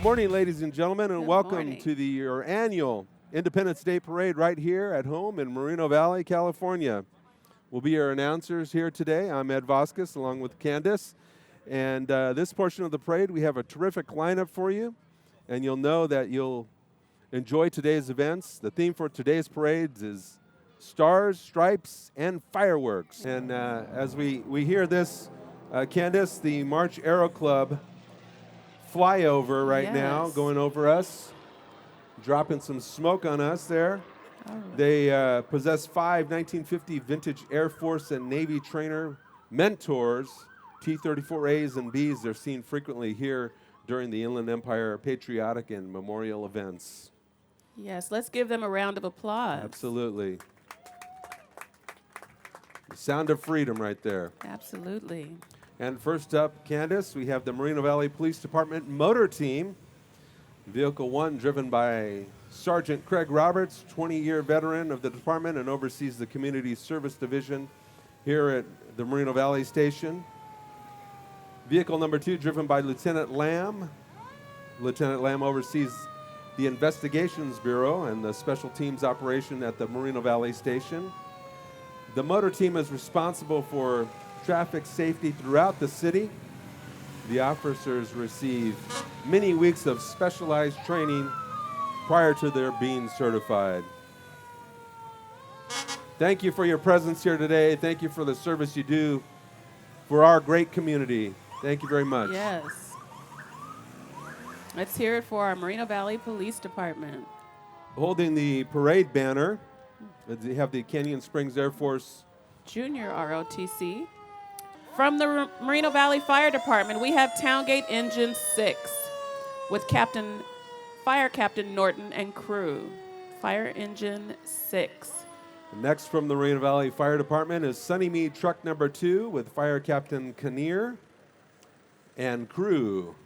morning, ladies and gentlemen, and Good welcome morning. to your annual Independence Day Parade right here at home in Moreno Valley, California. We'll be your announcers here today. I'm Ed Vasquez along with Candace. And this portion of the parade, we have a terrific lineup for you. And you'll know that you'll enjoy today's events. The theme for today's parades is stars, stripes, and fireworks. And as we hear this, Candace, the March AERO Club flyover right now, going over us, dropping some smoke on us there. Right. They possess 5 1950 vintage Air Force and Navy trainer mentors, T-34As and Bs. They're seen frequently here during the Inland Empire patriotic and memorial events. Yes, let's give them a round of applause. Absolutely. The sound of freedom right there. Absolutely. And first up, Candace, we have the Moreno Valley Police Department motor team. Vehicle 1 driven by Sergeant Craig Roberts, 20-year veteran of the department and oversees the Community Service Division here at the Moreno Valley Station. Vehicle number 2 driven by Lieutenant Lamb. Lieutenant Lamb oversees the Investigations Bureau and the Special Teams operation at the Moreno Valley Station. The motor team is responsible for traffic safety throughout the city. The officers receive many weeks of specialized training prior to their being certified. Thank you for your presence here today. Thank you for the service you do for our great community. Thank you very much. Yes. Let's hear it for our Moreno Valley Police Department. Holding the parade banner, we have the Canyon Springs Air Force Junior ROTC. From the Moreno Valley Fire Department, we have Towngate Engine 6 with Fire Captain Norton and crew. Fire Engine 6. Next from the Moreno Valley Fire Department is Sunnymead Truck number 2 with Fire Captain Kinnear and crew.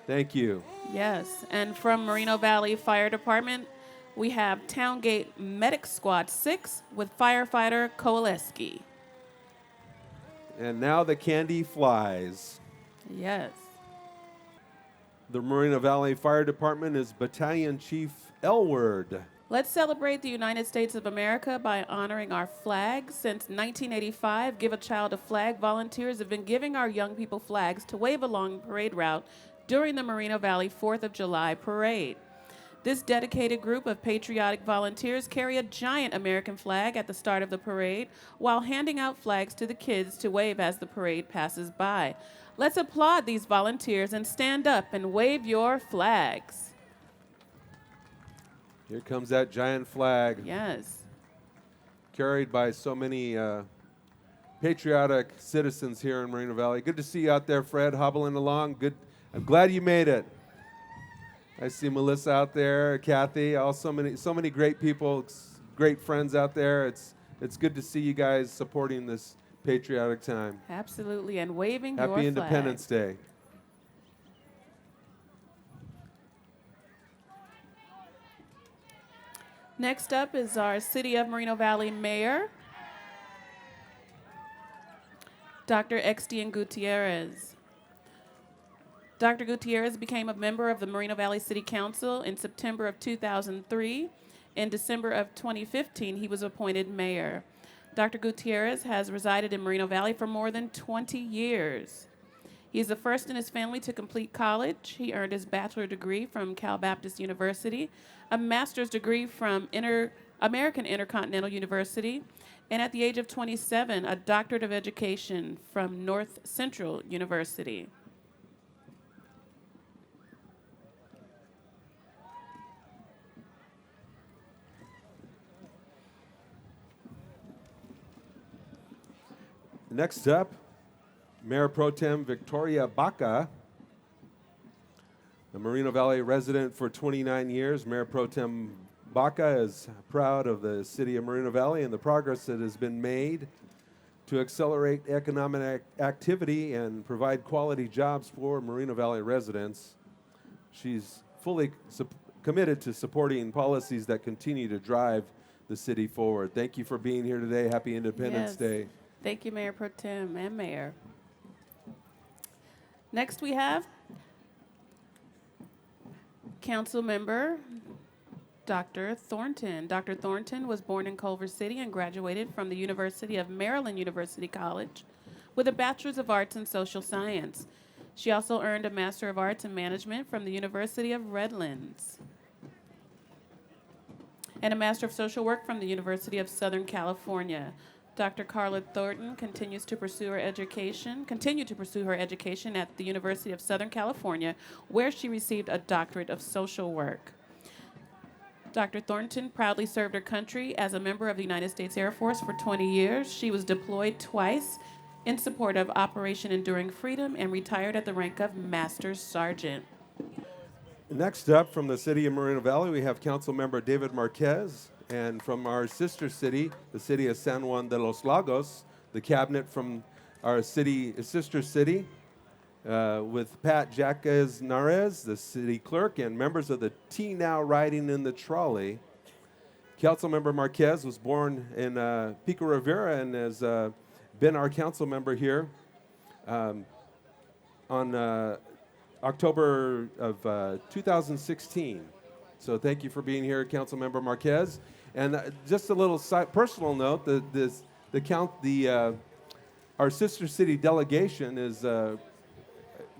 Thank you. Yes, and from Moreno Valley Fire Department, we have Towngate Medic Squad 6 with firefighter Kowaleski. And now the candy flies. Yes. The Moreno Valley Fire Department is Battalion Chief Elward. Let's celebrate the United States of America by honoring our flag. Since 1985, Give a Child a Flag volunteers have been giving our young people flags to wave along the parade route during the Moreno Valley 4th of July parade. This dedicated group of patriotic volunteers carry a giant American flag at the start of the parade while handing out flags to the kids to wave as the parade passes by. Let's applaud these volunteers and stand up and wave your flags. Here comes that giant flag. Yes. Carried by so many patriotic citizens here in Moreno Valley. Good to see you out there, Fred, hobbling along. Good. I'm glad you made it. I see Melissa out there, Kathy, so many great people, great friends out there. It's good to see you guys supporting this patriotic time. Absolutely, and waving your flag. Happy Independence Day. Next up is our City of Moreno Valley Mayor, Dr. Extian Gutierrez. Dr. Gutierrez became a member of the Moreno Valley City Council in September of 2003. In December of 2015, he was appointed mayor. Dr. Gutierrez has resided in Moreno Valley for more than 20 years. He is the first in his family to complete college. He earned his bachelor's degree from Cal Baptist University, a master's degree from American Intercontinental University, and at the age of 27, a doctorate of education from North Central University. Next up, Mayor Pro Tem Victoria BACA, a Moreno Valley resident for 29 years. Mayor Pro Tem BACA is proud of the city of Moreno Valley and the progress that has been made to accelerate economic activity and provide quality jobs for Moreno Valley residents. She's fully committed to supporting policies that continue to drive the city forward. Thank you for being here today. Happy Independence Day. Thank you, Mayor Pro Tem and Mayor. Next we have Council Member Dr. Thornton. Dr. Thornton was born in Culver City and graduated from the University of Maryland University College with a Bachelor's of Arts in Social Science. She also earned a Master of Arts in Management from the University of Redlands and a Master of Social Work from the University of Southern California. Dr. Carla Thornton continued to pursue her education at the University of Southern California, where she received a doctorate of social work. Dr. Thornton proudly served her country as a member of the United States Air Force for 20 years. She was deployed twice in support of Operation Enduring Freedom and retired at the rank of Master Sergeant. Next up, from the city of Moreno Valley, we have Councilmember David Marquez. And from our sister city, the city of San Juan de los Lagos, the cabinet from our sister city, with Pat Jaquez Narez, the city clerk, and members of the T Now riding in the trolley. Councilmember Marquez was born in Pico Rivera and has been our council member here on October of 2016. So thank you for being here, Councilmember Marquez. And just a little personal note: our sister city delegation is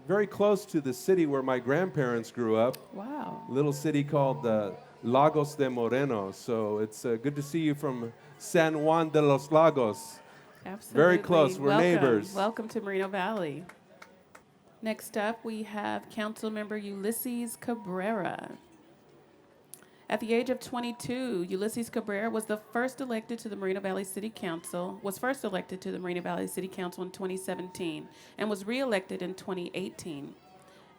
very close to the city where my grandparents grew up. Wow! A little city called Lagos de Moreno. So it's good to see you from San Juan de los Lagos. Absolutely. Very close. We're neighbors. Welcome to Moreno Valley. Next up, we have Councilmember Ulysses Cabrera. At the age of 22, Ulysses Cabrera was first elected to the Moreno Valley City Council in 2017 and was re-elected in 2018.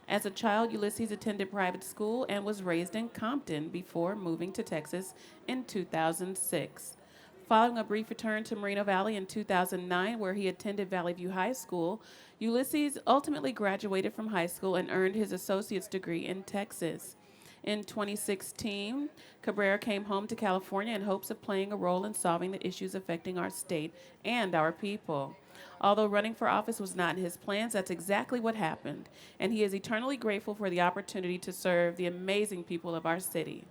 As a child, Ulysses attended private school and was raised in Compton before moving to Texas in 2006. Following a brief return to Moreno Valley in 2009, where he attended Valley View High School, Ulysses ultimately graduated from high school and earned his associate's degree in Texas. In 2016, Cabrera came home to California in hopes of playing a role in solving the issues affecting our state and our people. Although running for office was not in his plans, that's exactly what happened, and he is eternally grateful for the opportunity to serve the amazing people of our city.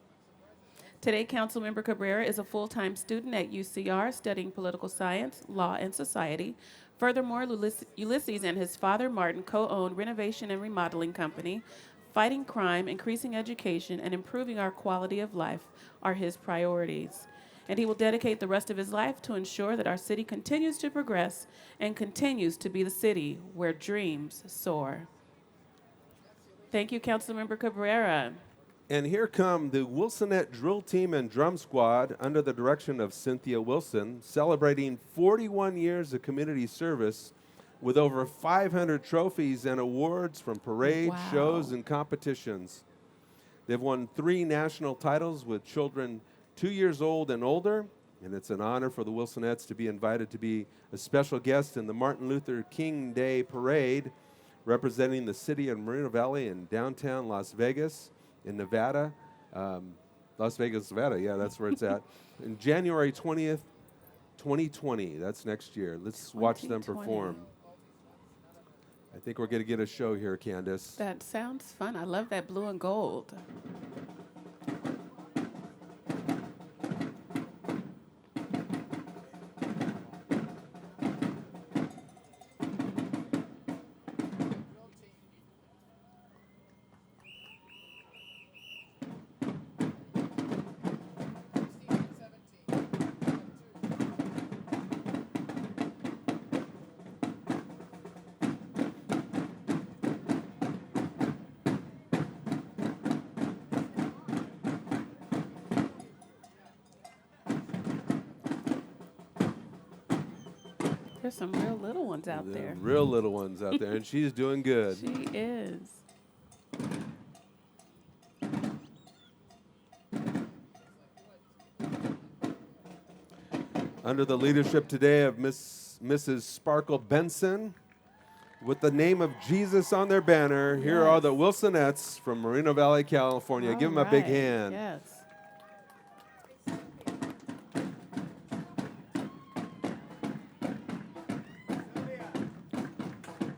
Today, Councilmember Cabrera is a full-time student at UCR studying political science, law, and society. Furthermore, Ulysses and his father, Martin, co-own renovation and remodeling company. Fighting crime, increasing education, and improving our quality of life are his priorities. And he will dedicate the rest of his life to ensure that our city continues to progress and continues to be the city where dreams soar. Thank you, Councilmember Cabrera. And here come the Wilsonnette drill team and drum squad under the direction of Cynthia Wilson, celebrating 41 years of community service with over 500 trophies and awards from parades, Wow. shows, and competitions. They've won 3 national titles with children 2 years old and older, and it's an honor for the Wilsonnettes to be invited to be a special guest in the Martin Luther King Day Parade, representing the city of Moreno Valley in downtown Las Vegas in Nevada. Las Vegas, Nevada, yeah, that's where it's at. In January 20th, 2020, that's next year. Let's watch them 2020. perform. I think we're going to get a show here, Candace. That sounds fun. I love that blue and gold. There's some real little ones out there. Real little ones out there, and she's doing good. She is. Under the leadership today of Mrs. Sparkle Benson, with the name of Jesus on their banner, here are the Wilsonnettes from Moreno Valley, California. Give them a big hand. Yes.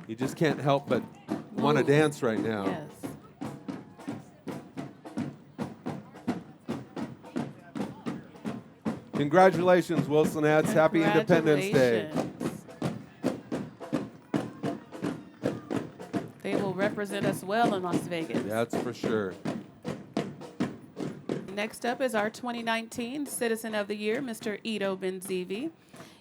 You just can't help but want to dance right now. Yes. Congratulations, Wilsonnettes. Happy Independence Day. They will represent us well in Las Vegas. That's for sure. Next up is our 2019 Citizen of the Year, Mr. Ito Benzivi.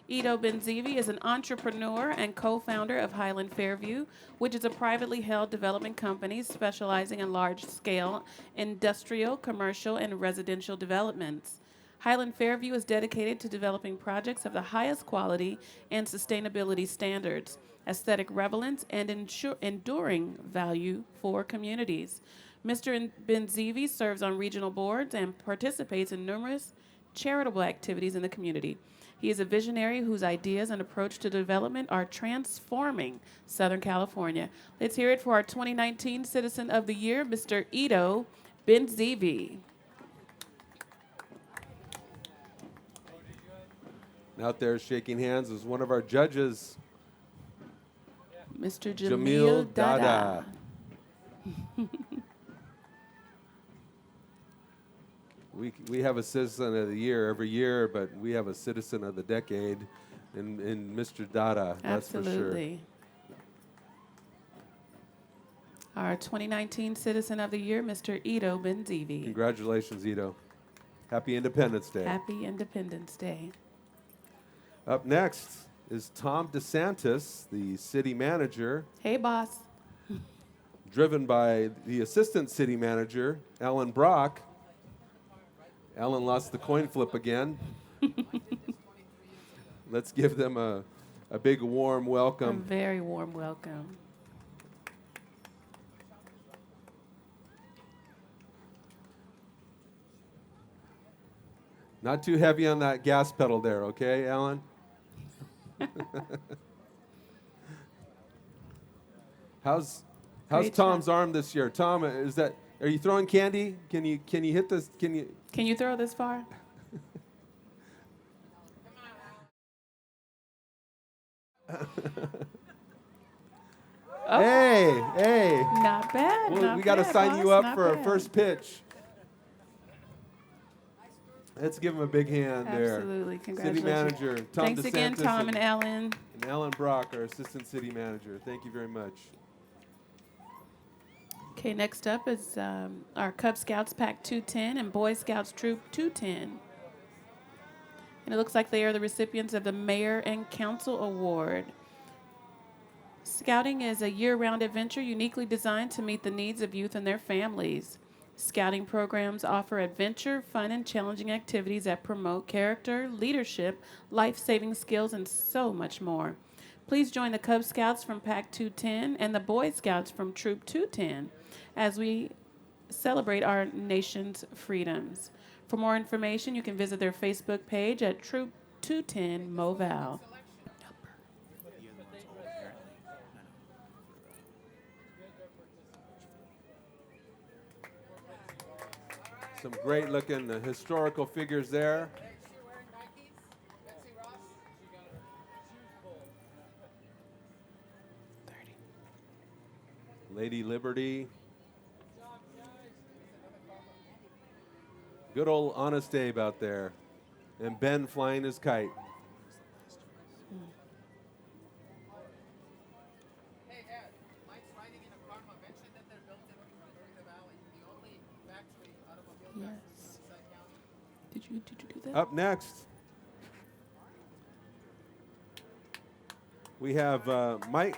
Ito Benzivi is an entrepreneur and co-founder of Highland Fairview, which is a privately held development company specializing in large-scale industrial, commercial, and residential developments. Highland Fairview is dedicated to developing projects of the highest quality and sustainability standards, aesthetic relevance, and enduring value for communities. Mr. Benzivi serves on regional boards and participates in numerous charitable activities in the community. He is a visionary whose ideas and approach to development are transforming Southern California. Let's hear it for our 2019 Citizen of the Year, Mr. Ito Benzivi. Out there shaking hands is one of our judges, Mr. Jamil Dada. We have a Citizen of the Year every year, but we have a Citizen of the Decade in Mr. Dada, that's for sure. Absolutely. Our 2019 Citizen of the Year, Mr. Ito Benzivi. Congratulations, Ito. Happy Independence Day. Happy Independence Day. Up next is Tom DeSantis, the city manager, Hey, boss. driven by the assistant city manager, Alan Brock. Alan lost the coin flip again. Let's give them a big warm A welcome. very warm welcome. Not too heavy on that gas pedal there, okay, Alan? How's Great Tom's job. arm this year? Tom, are you throwing candy? Can you hit this? Can you throw this far? Oh, Hey. not bad. Well, not we got to bad, sign you boss, up not for a bad. first pitch. Let's give him a big hand there. Absolutely. City Congratulations. manager, Tom Thanks DeSantis again, Tom and Alan. and Alan Brock, our assistant city manager. Thank you very much. Okay, next up is our Cub Scouts Pack 210 and Boy Scouts Troop 210. And it looks like they are the recipients of the Mayor and Council Award. Scouting is a year-round adventure uniquely designed to meet the needs of youth and their families. Scouting programs offer adventure, fun, and challenging activities that promote character, leadership, life-saving skills, and so much more. Please join the Cub Scouts from Pack 210 and the Boy Scouts from Troop 210 as we celebrate our nation's freedoms. For more information, you can visit their Facebook page at Troop 210 Moval. Some great looking historical figures there. Lady Liberty. Good old Honest Abe out there. And Ben flying his kite. Hey Ed, Mike's riding in a car. Mentioned that they're built in Marina Valley, the only factory automobile Yes. factory in County. Did you do that? Up next, we have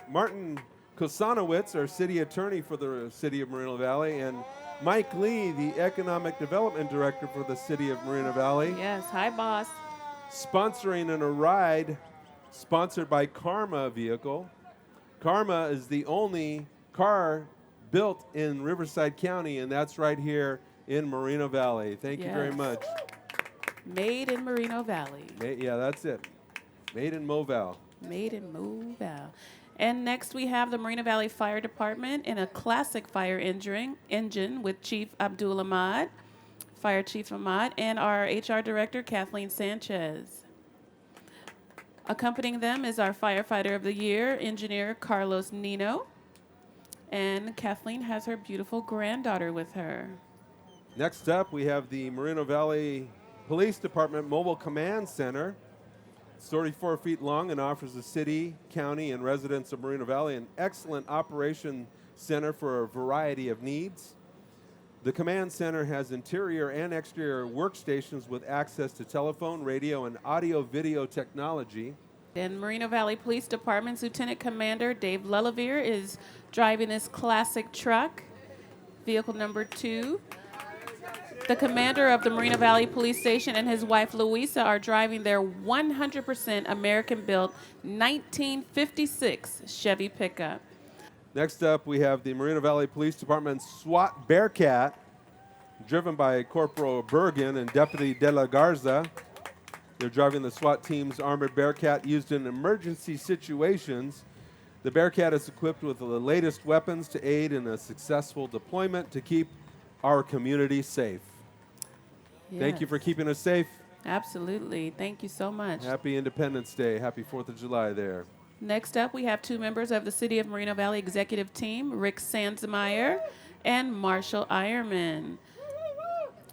Martin Kosanowitz, our city attorney for the city of Moreno Valley, and Mike Lee, the economic development director for the city of Moreno Valley, Yes. Hi, boss. sponsoring in a ride sponsored by Karma Vehicle. Karma is the only car built in Riverside County, and that's right here in Moreno Valley. Thank you very Yes. much. Made in Moreno Valley. Yeah, that's it. Made in Moval. Made in Moval. And next we have the Moreno Valley Fire Department in a classic fire engine with Chief Abdul Ahmad, Fire Chief Ahmad, and our HR Director, Kathleen Sanchez. Accompanying them is our Firefighter of the Year, Engineer Carlos Nino. And Kathleen has her beautiful granddaughter with her. Next up, we have the Moreno Valley Police Department Mobile Command Center. It's 34 feet long and offers the city, county, and residents of Moreno Valley an excellent operation center for a variety of needs. The command center has interior and exterior workstations with access to telephone, radio, and audio-video technology. And Moreno Valley Police Department's Lieutenant Commander Dave LELEVIER is driving this classic truck, vehicle number 2. The commander of the Moreno Valley Police Station and his wife Louisa are driving their 100% American-built 1956 Chevy pickup. Next up, we have the Moreno Valley Police Department SWAT Bearcat, driven by Corporal Bergen and Deputy De La Garza. They're driving the SWAT team's armored Bearcat used in emergency situations. The Bearcat is equipped with the latest weapons to aid in a successful deployment to keep our community safe. Thank you for keeping us safe. Absolutely. Thank you so much. Happy Independence Day. Happy 4th of July there. Next up, we have 2 members of the City of Moreno Valley Executive Team, Rick Sandsmeyer and Marshall Ironman.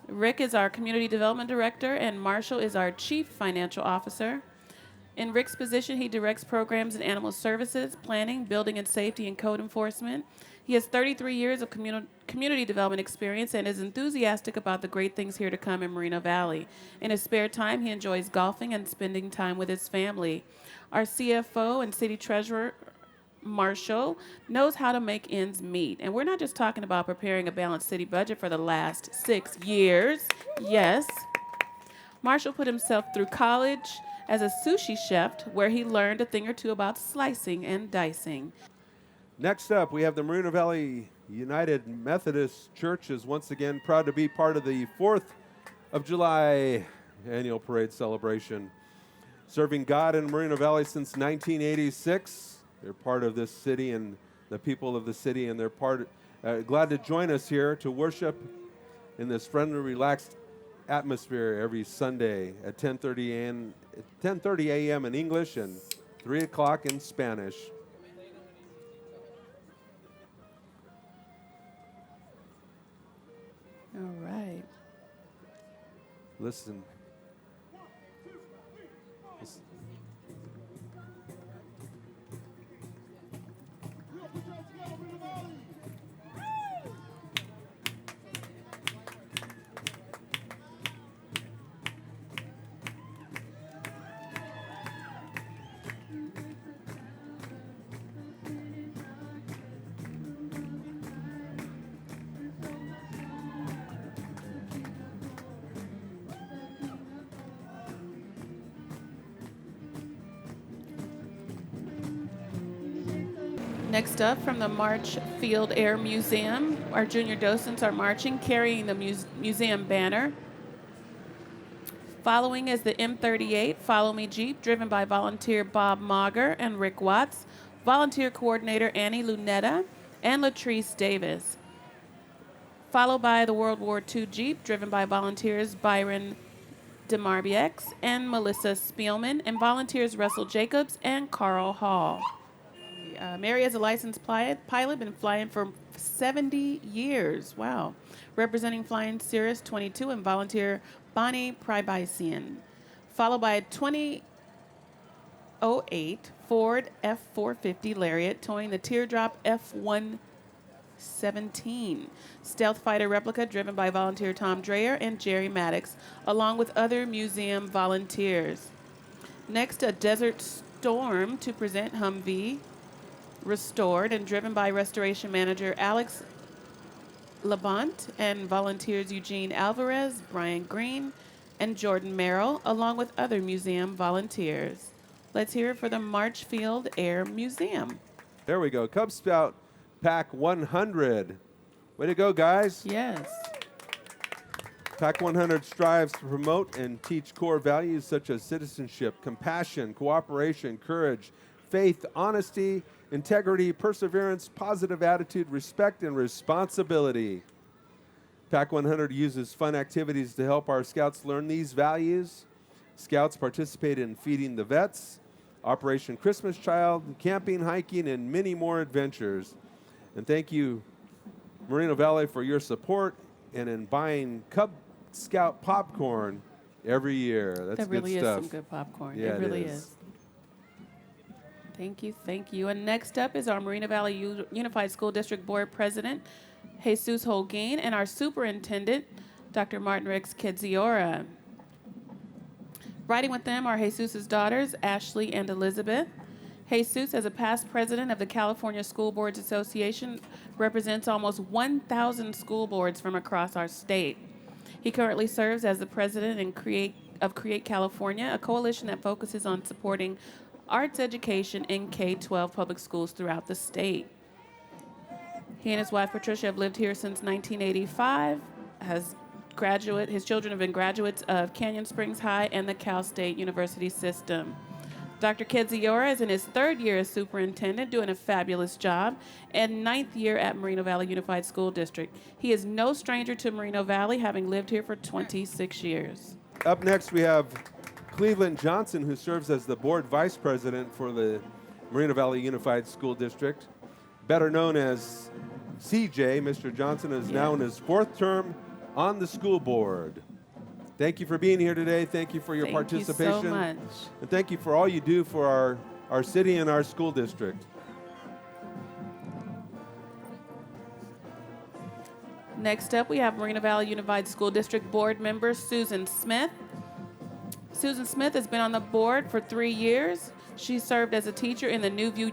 Rick is our Community Development Director, and Marshall is our Chief Financial Officer. In Rick's position, he directs programs in animal services, planning, building and safety, and code enforcement. He has 33 years of community development experience and is enthusiastic about the great things here to come in Moreno Valley. In his spare time, he enjoys golfing and spending time with his family. Our CFO and City Treasurer, Marshall, knows how to make ends meet. And we're not just talking about preparing a balanced city budget for the last 6 years. Yes. Marshall put himself through college as a sushi chef, where he learned a thing or two about slicing and dicing. Next up, we have the Moreno Valley United Methodist Church is once again proud to be part of the 4th of July annual parade celebration. Serving God in Moreno Valley since 1986. They're part of this city and the people of the city, and they're glad to join us here to worship in this friendly, relaxed atmosphere every Sunday at 10:30 a.m. in English and 3 o'clock in Spanish. All right. Listen. Next up, from the March Field Air Museum, our junior docents are marching, carrying the museum banner. Following is the M38 Follow Me Jeep, driven by volunteer Bob Mauger and Rick Watts, volunteer coordinator Annie Lunetta, and Latrice Davis. Followed by the World War II Jeep, driven by volunteers Byron DeMarbiex and Melissa Spielman, and volunteers Russell Jacobs and Carl Hall. Mary is a licensed pilot, been flying for 70 years. Wow. Representing Flying Cirrus 22 and volunteer Bonnie Pribycian. Followed by a 2008 Ford F-450 Lariat towing the Teardrop F-117 stealth fighter replica driven by volunteer Tom Dreyer and Jerry Maddox, along with other museum volunteers. Next, a Desert Storm to present Humvee, restored and driven by restoration manager Alex Labont and volunteers Eugene Alvarez, Brian Green, and Jordan Merrill, along with other museum volunteers. Let's hear it for the Marchfield Air Museum. There we go. Cub Scout Pack 100. Way to go, guys. Yes. Pack 100 strives to promote and teach core values such as citizenship, compassion, cooperation, courage, faith, honesty, integrity, perseverance, positive attitude, respect, and responsibility. Pack 100 uses fun activities to help our scouts learn these values. Scouts participate in Feeding the Vets, Operation Christmas Child, camping, hiking, and many more adventures. And thank you, Moreno Valley, for your support and in buying Cub Scout popcorn every year. That's That good really is stuff. some good popcorn. Yeah, it really is. Thank you, thank you. And next up is our Moreno Valley Unified School District Board President, Jesus Holguin, and our Superintendent, Dr. Martin Rex Kedziora. Riding with them are Jesus' daughters, Ashley and Elizabeth. Jesus, as a past president of the California School Boards Association, represents almost 1,000 school boards from across our state. He currently serves as the president of Create California, a coalition that focuses on supporting arts education in K-12 public schools throughout the state. He and his wife, Patricia, have lived here since 1985, his children have been graduates of Canyon Springs High and the Cal State University system. Dr. Kedziora is in his 3rd year as superintendent, doing a fabulous job, and 9th year at Moreno Valley Unified School District. He is no stranger to Moreno Valley, having lived here for 26 years. Up next, we have Cleveland Johnson, who serves as the board vice president for the Moreno Valley Unified School District. Better known as CJ, Mr. Johnson is now in his 4th term on the school board. Thank you for being here today. Thank you for your participation. Thank you so much. And thank you for all you do for our city and our school district. Next up, we have Moreno Valley Unified School District Board member Susan Smith. Susan Smith has been on the board for 3 years. She served as a teacher in the New View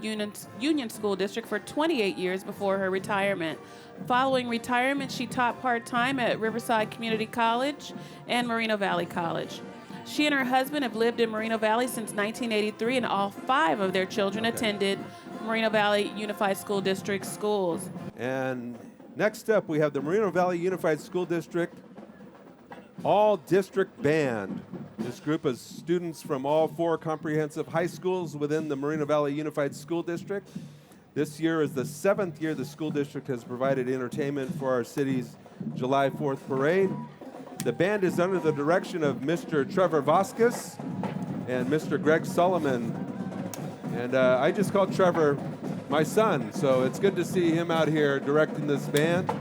Union School District for 28 years before her retirement. Following retirement, she taught part-time at Riverside Community College and Moreno Valley College. She and her husband have lived in Moreno Valley since 1983, and all 5 of their children attended Moreno Valley Unified School District schools. And next up, we have the Moreno Valley Unified School District All-District Band. This group is students from all 4 comprehensive high schools within the Moreno Valley Unified School District. This year is the 7th year the school district has provided entertainment for our city's July 4th parade. The band is under the direction of Mr. Trevor Vasquez and Mr. Greg Solomon. And I just call Trevor my son, so it's good to see him out here directing this band.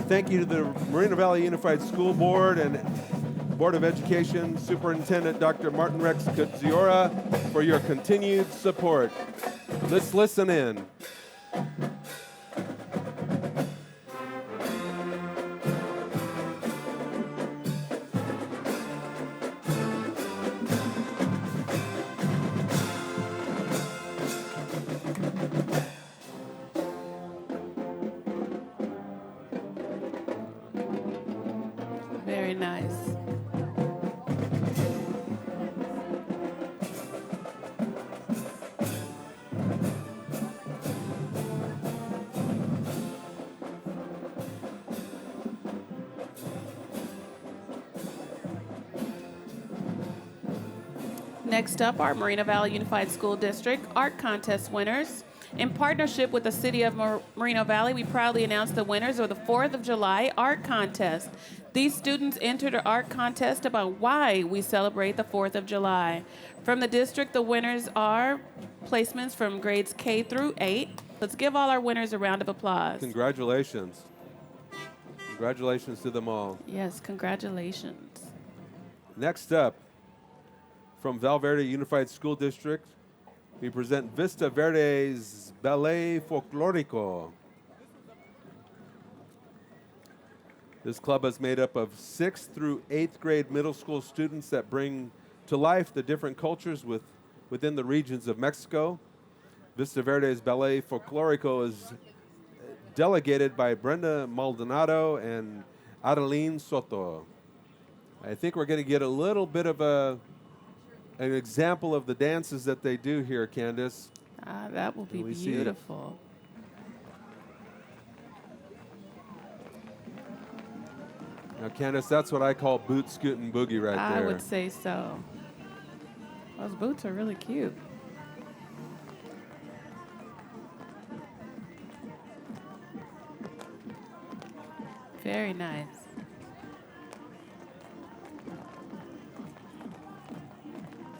Thank you to the Moreno Valley Unified School Board and Board of Education Superintendent Dr. Martin Rex Kedziora for your continued support. Let's listen in. Very nice. Next up, our Moreno Valley Unified School District Art Contest winners. In partnership with the City of Moreno Valley, we proudly announce the winners of the 4th of July Art Contest. These students entered an art contest about why we celebrate the 4th of July. From the district, the winners are placements from grades K through 8. Let's give all our winners a round of applause. Congratulations. Congratulations to them all. Yes, congratulations. Next up, from Val Verde Unified School District, we present Vista Verde's Ballet Folklorico. This club is made up of 6th through 8th grade middle school students that bring to life the different cultures within the regions of Mexico. Vista Verde's Ballet Folklorico is delegated by Brenda Maldonado and Adeline Soto. I think we're going to get a little bit of an example of the dances that they do here, Candace. That will be beautiful. Now, Candace, that's what I call boot scootin' boogie right there. I would say so. Those boots are really cute. Very nice.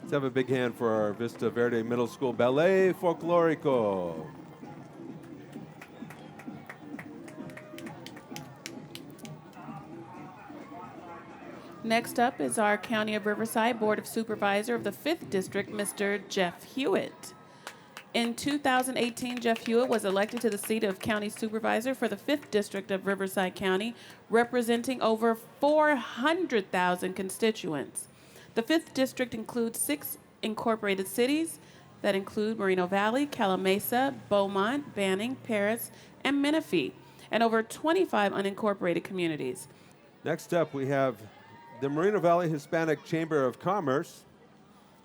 Let's have a big hand for our Vista Verde Middle School Ballet Folklorico. Next up is our County of Riverside Board of Supervisor of the 5th District, Mr. Jeff Hewitt. In 2018, Jeff Hewitt was elected to the seat of County Supervisor for the 5th District of Riverside County, representing over 400,000 constituents. The 5th District includes 6 incorporated cities that include Moreno Valley, Calamasa, Beaumont, Banning, Perris, and Menifee, and over 25 unincorporated communities. Next up, we have the Moreno Valley Hispanic Chamber of Commerce.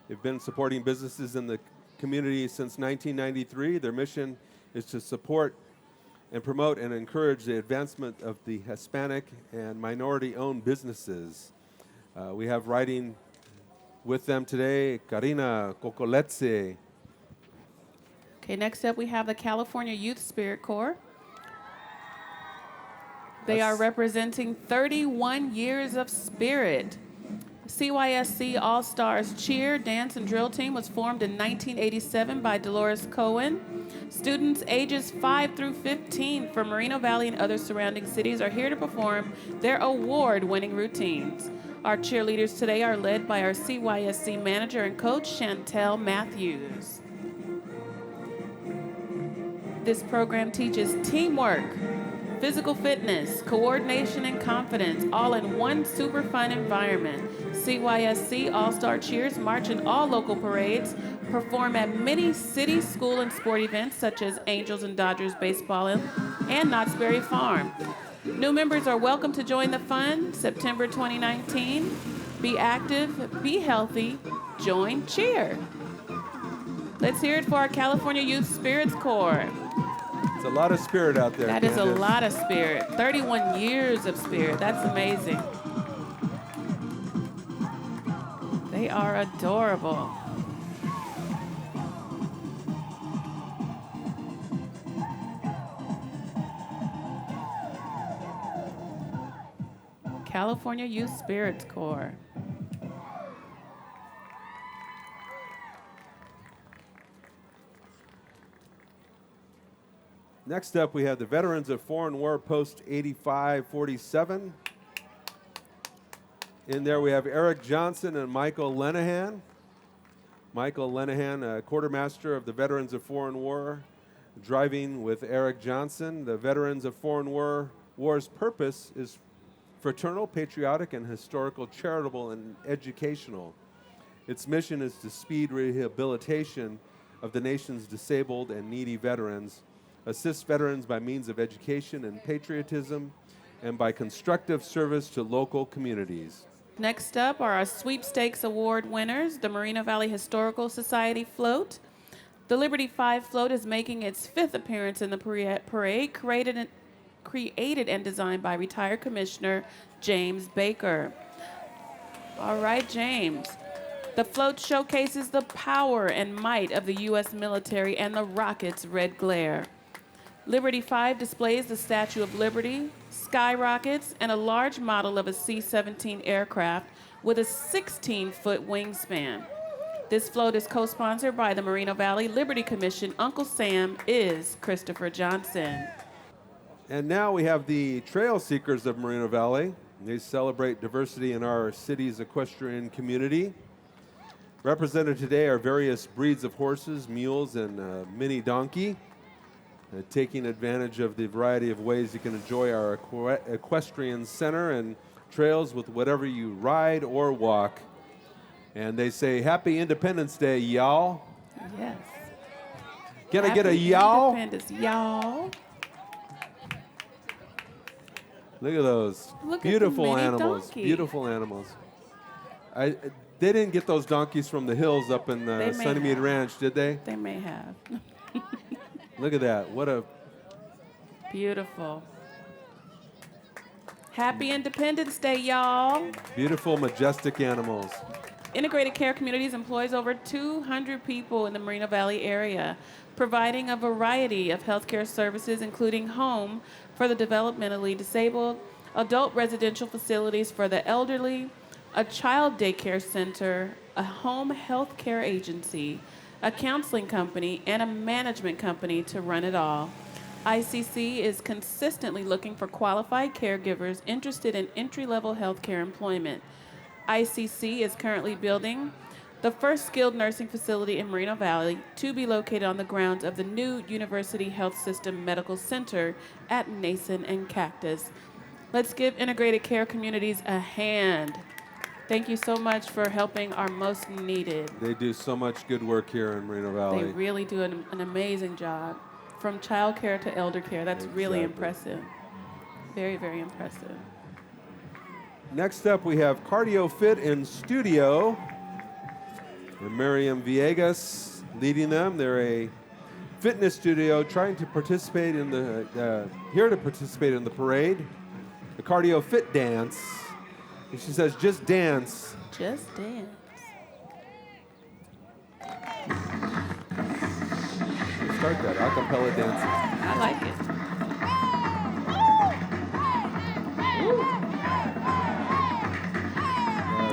They've been supporting businesses in the community since 1993. Their mission is to support and promote and encourage the advancement of the Hispanic and minority-owned businesses. We have writing with them today, Karina Cocoletse. Okay, next up we have the California Youth Spirit Corps. They are representing 31 years of spirit. CYSC All-Stars Cheer, Dance, and Drill Team was formed in 1987 by Dolores Cohen. Students ages 5 through 15 from Moreno Valley and other surrounding cities are here to perform their award-winning routines. Our cheerleaders today are led by our CYSC manager and coach, Chantel Matthews. This program teaches teamwork, physical fitness, coordination, and confidence, all in one super fun environment. CYSC All-Star Cheers march in all local parades, perform at many city, school, and sport events such as Angels and Dodgers baseball and Knott's Berry Farm. New members are welcome to join the fun September 2019. Be active, be healthy, join cheer. Let's hear it for our California Youth Spirits Corps. It's a lot of spirit out there. That is a Candace. lot of spirit. 31 years of spirit. That's amazing. They are adorable. California Youth Spirits Corps. Next up, we have the Veterans of Foreign War Post 8547. In there, we have Eric Johnson and Michael Lenahan. Michael Lenahan, quartermaster of the Veterans of Foreign War, driving with Eric Johnson. The Veterans of Foreign War's purpose is fraternal, patriotic, and historical, charitable, and educational. Its mission is to speed rehabilitation of the nation's disabled and needy veterans, assist veterans by means of education and patriotism, and by constructive service to local communities. Next up are our Sweepstakes Award winners, the Moreno Valley Historical Society Float. The Liberty 5 Float is making its 5th appearance in the parade, created and designed by retired Commissioner James Baker. All right, James. The float showcases the power and might of the U.S. military and the rocket's red glare. Liberty 5 displays the Statue of Liberty, skyrockets, and a large model of a C-17 aircraft with a 16-foot wingspan. This float is co-sponsored by the Moreno Valley Liberty Commission. Uncle Sam is Christopher Johnson. And now we have the Trail Seekers of Moreno Valley. They celebrate diversity in our city's equestrian community. Represented today are various breeds of horses, mules, and mini donkey. Taking advantage of the variety of ways you can enjoy our equestrian center and trails with whatever you ride or walk. And they say, Happy Independence Day, y'all. Yes. Can I get a y'all? Independence, y'all. Look at those. Look at the beautiful mini animals. donkey. Beautiful animals. They didn't get those donkeys from the hills up in They may Sunnymead have. Ranch, did they? They may have. Look at that. What a Beautiful. Happy Independence Day, y'all. beautiful, majestic animals. Integrated Care Communities employs over 200 people in the Moreno Valley area, providing a variety of healthcare services, including home for the developmentally disabled, adult residential facilities for the elderly, a child daycare center, a home health care agency, a counseling company, and a management company to run it all. ICC is consistently looking for qualified caregivers interested in entry-level healthcare employment. ICC is currently building the first skilled nursing facility in Moreno Valley to be located on the grounds of the new University Health System Medical Center at Nason and Cactus. Let's give integrated care communities a hand. Thank you so much for helping our most needed. They do so much good work here in Moreno Valley. They really do an amazing job. From child care to elder care, that's really impressive. Very, very impressive. Next up, we have Cardio Fit in Studio. And Miriam Villegas leading them. They're a fitness studio trying to participate in the, here to participate in the parade, the Cardio Fit Dance. And she says, just dance. Just dance. We'll start that a cappella dancing. I like it.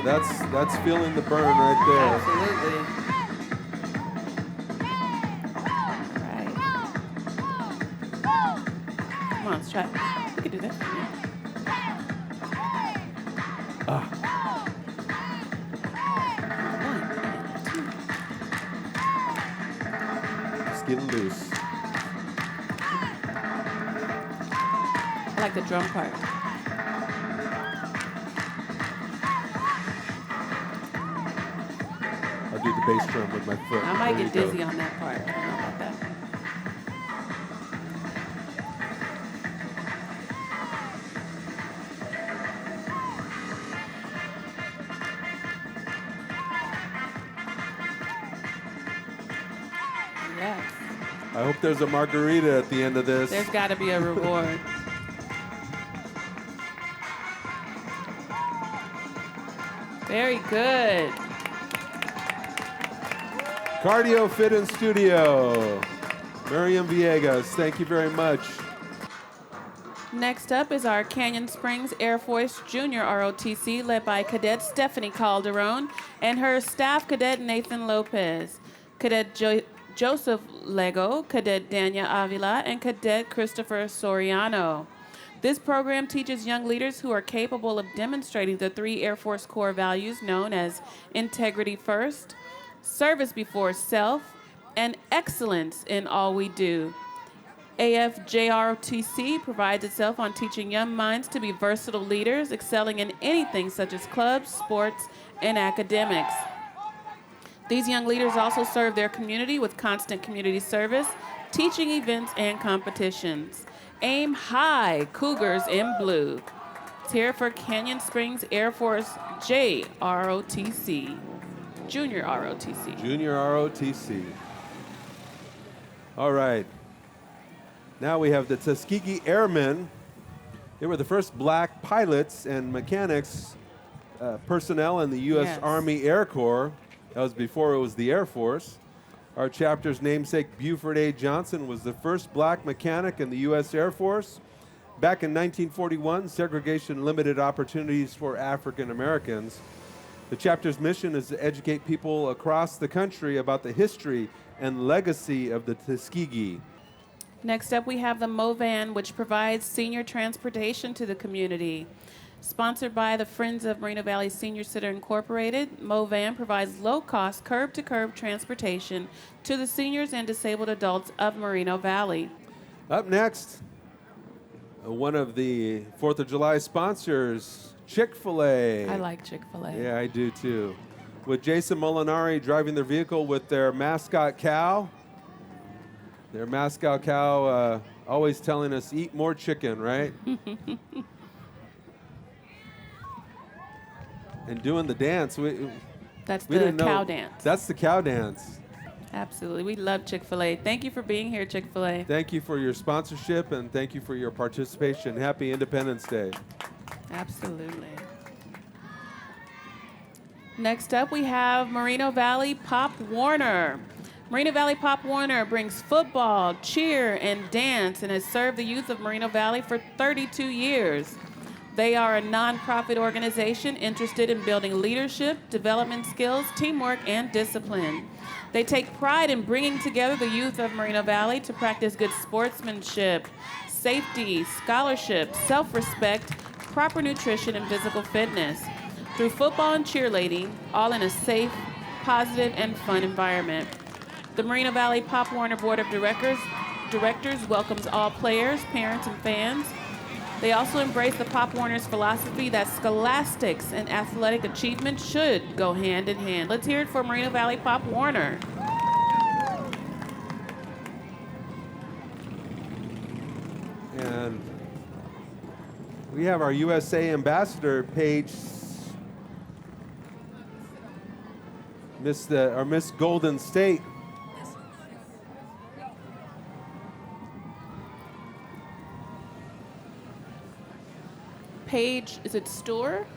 That's feeling the burn right there. Absolutely. Right. Come on, let's try it. We can do that. Ah. 1 and 2. Just getting loose. I like the drum part. I'll do the bass drum with my foot. I might There get you dizzy go. on that part. I don't know about that. Yes. I hope there's a margarita at the end of this. There's got to be a reward. Very good. Cardio Fit in Studio. Miriam Villegas, thank you very much. Next up is our Canyon Springs Air Force Junior ROTC, led by Cadet Stephanie Calderon and her staff cadet Nathan Lopez, Cadet Joseph Lego, Cadet Dania Avila, and Cadet Christopher Soriano. This program teaches young leaders who are capable of demonstrating the 3 Air Force core values known as integrity first, service before self, and excellence in all we do. JROTC prides itself on teaching young minds to be versatile leaders, excelling in anything such as clubs, sports, and academics. These young leaders also serve their community with constant community service, teaching events, and competitions. Aim high, Cougars in blue. It's here for Canyon Springs Air Force JROTC, Junior ROTC. Junior ROTC. All right. Now we have the Tuskegee Airmen. They were the first black pilots and mechanics personnel in the U.S. Yes. Army Air Corps. That was before it was the Air Force. Our chapter's namesake, Buford A. Johnson, was the first black mechanic in the U.S. Air Force. Back in 1941, segregation limited opportunities for African Americans. The chapter's mission is to educate people across the country about the history and legacy of the Tuskegee. Next up, we have the MoVan, which provides senior transportation to the community. Sponsored by the Friends of Moreno Valley Senior Center Incorporated, MoVan provides low-cost curb-to-curb transportation to the seniors and disabled adults of Moreno Valley. Up next, one of the 4th of July sponsors, CHICK-FIL-A. I like Chick-fil-A. Yeah, I do too. With Jason Molinari driving their vehicle with their mascot cow. Their mascot cow always telling us, eat more chicken, right? And doing the dance. That's We the didn't know. cow dance. That's the cow dance. Absolutely. We love Chick-fil-A. Thank you for being here, Chick-fil-A. Thank you for your sponsorship and thank you for your participation. Happy Independence Day. Absolutely. Next up, we have Moreno Valley Pop Warner. Moreno Valley Pop Warner brings football, cheer, and dance and has served the youth of Moreno Valley for 32 years. They are a nonprofit organization interested in building leadership, development skills, teamwork, and discipline. They take pride in bringing together the youth of Moreno Valley to practice good sportsmanship, safety, scholarship, self-respect, proper nutrition, and physical fitness. through football and cheerleading, all in a safe, positive, and fun environment. The Moreno Valley Pop Warner Board of Directors welcomes all players, parents, and fans. They also embrace the Pop Warner's philosophy that scholastics and athletic achievement should go hand in hand. Let's hear it for Moreno Valley Pop Warner. And we have our USA Ambassador page, Miss Golden State. Paige, is it Store?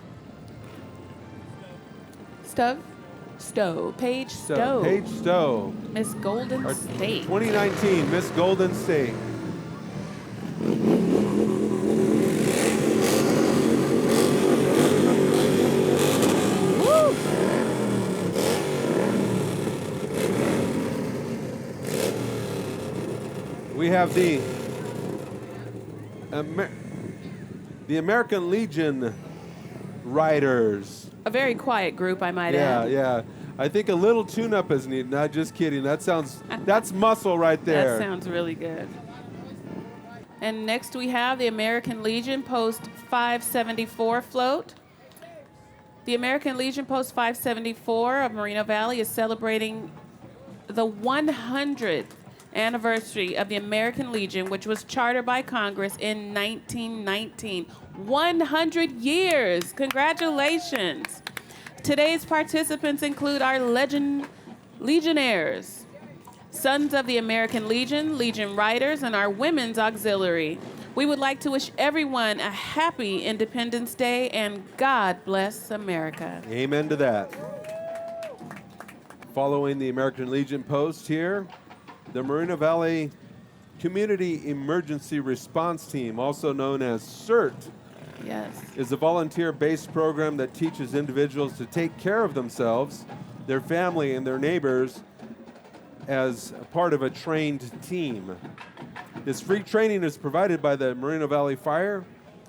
Stove? Stowe. Paige Stowe. Paige Stowe. Miss Golden State. 2019 Miss Golden State. Woo! We have the American Legion Riders. A very quiet group, I might add. Yeah. I think a little tune-up is needed. Not just kidding. That's muscle right there. That sounds really good. And next we have the American Legion Post 574 float. The American Legion Post 574 of Moreno Valley is celebrating the 100th anniversary of the American Legion, which was chartered by Congress in 1919. 100 years! Congratulations! Today's participants include our Legionnaires, Sons of the American Legion, Legion Riders, and our Women's Auxiliary. We would like to wish everyone a happy Independence Day and God bless America. Amen to that. Following the American Legion Post here, the Moreno Valley Community Emergency Response Team, also known as CERT, Yes. is a volunteer-based program that teaches individuals to take care of themselves, their family, and their neighbors as a part of a trained team. This free training is provided by the Moreno Valley Fire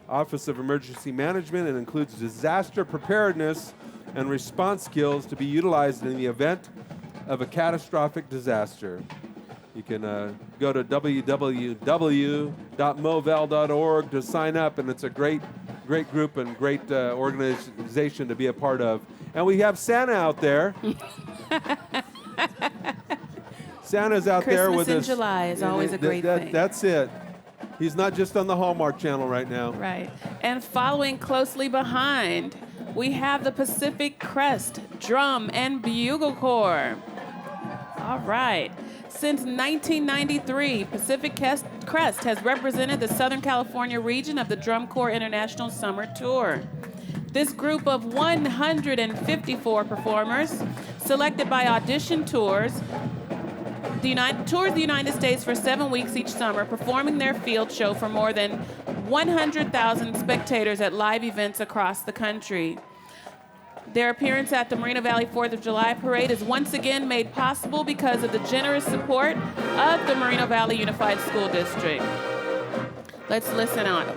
Office of Emergency Management and includes disaster preparedness and response skills to be utilized in the event of a catastrophic disaster. You can go to www.moval.org to sign up, and it's a great group and great organization to be a part of. And we have Santa out there. Santa's out there with us. Christmas in July is always a great thing. That's it. He's not just on the Hallmark Channel right now. Right. And following closely behind, we have the Pacific Crest Drum and Bugle Corps. All right. Since 1993, Pacific Crest has represented the Southern California region of the Drum Corps International Summer Tour. This group of 154 performers, selected by audition tours the United States for 7 weeks each summer, performing their field show for more than 100,000 spectators at live events across the country. Their appearance at the Moreno Valley 4th of July Parade is once again made possible because of the generous support of the Moreno Valley Unified School District. Let's listen on.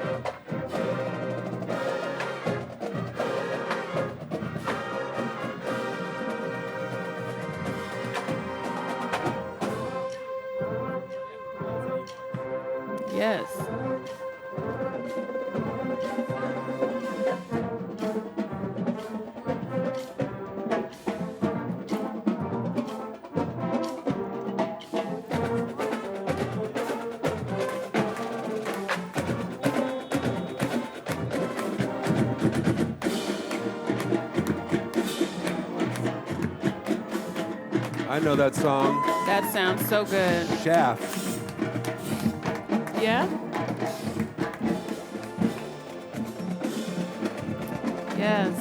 Yes. I know that song. That sounds so good. Shaft. Yeah? Yes.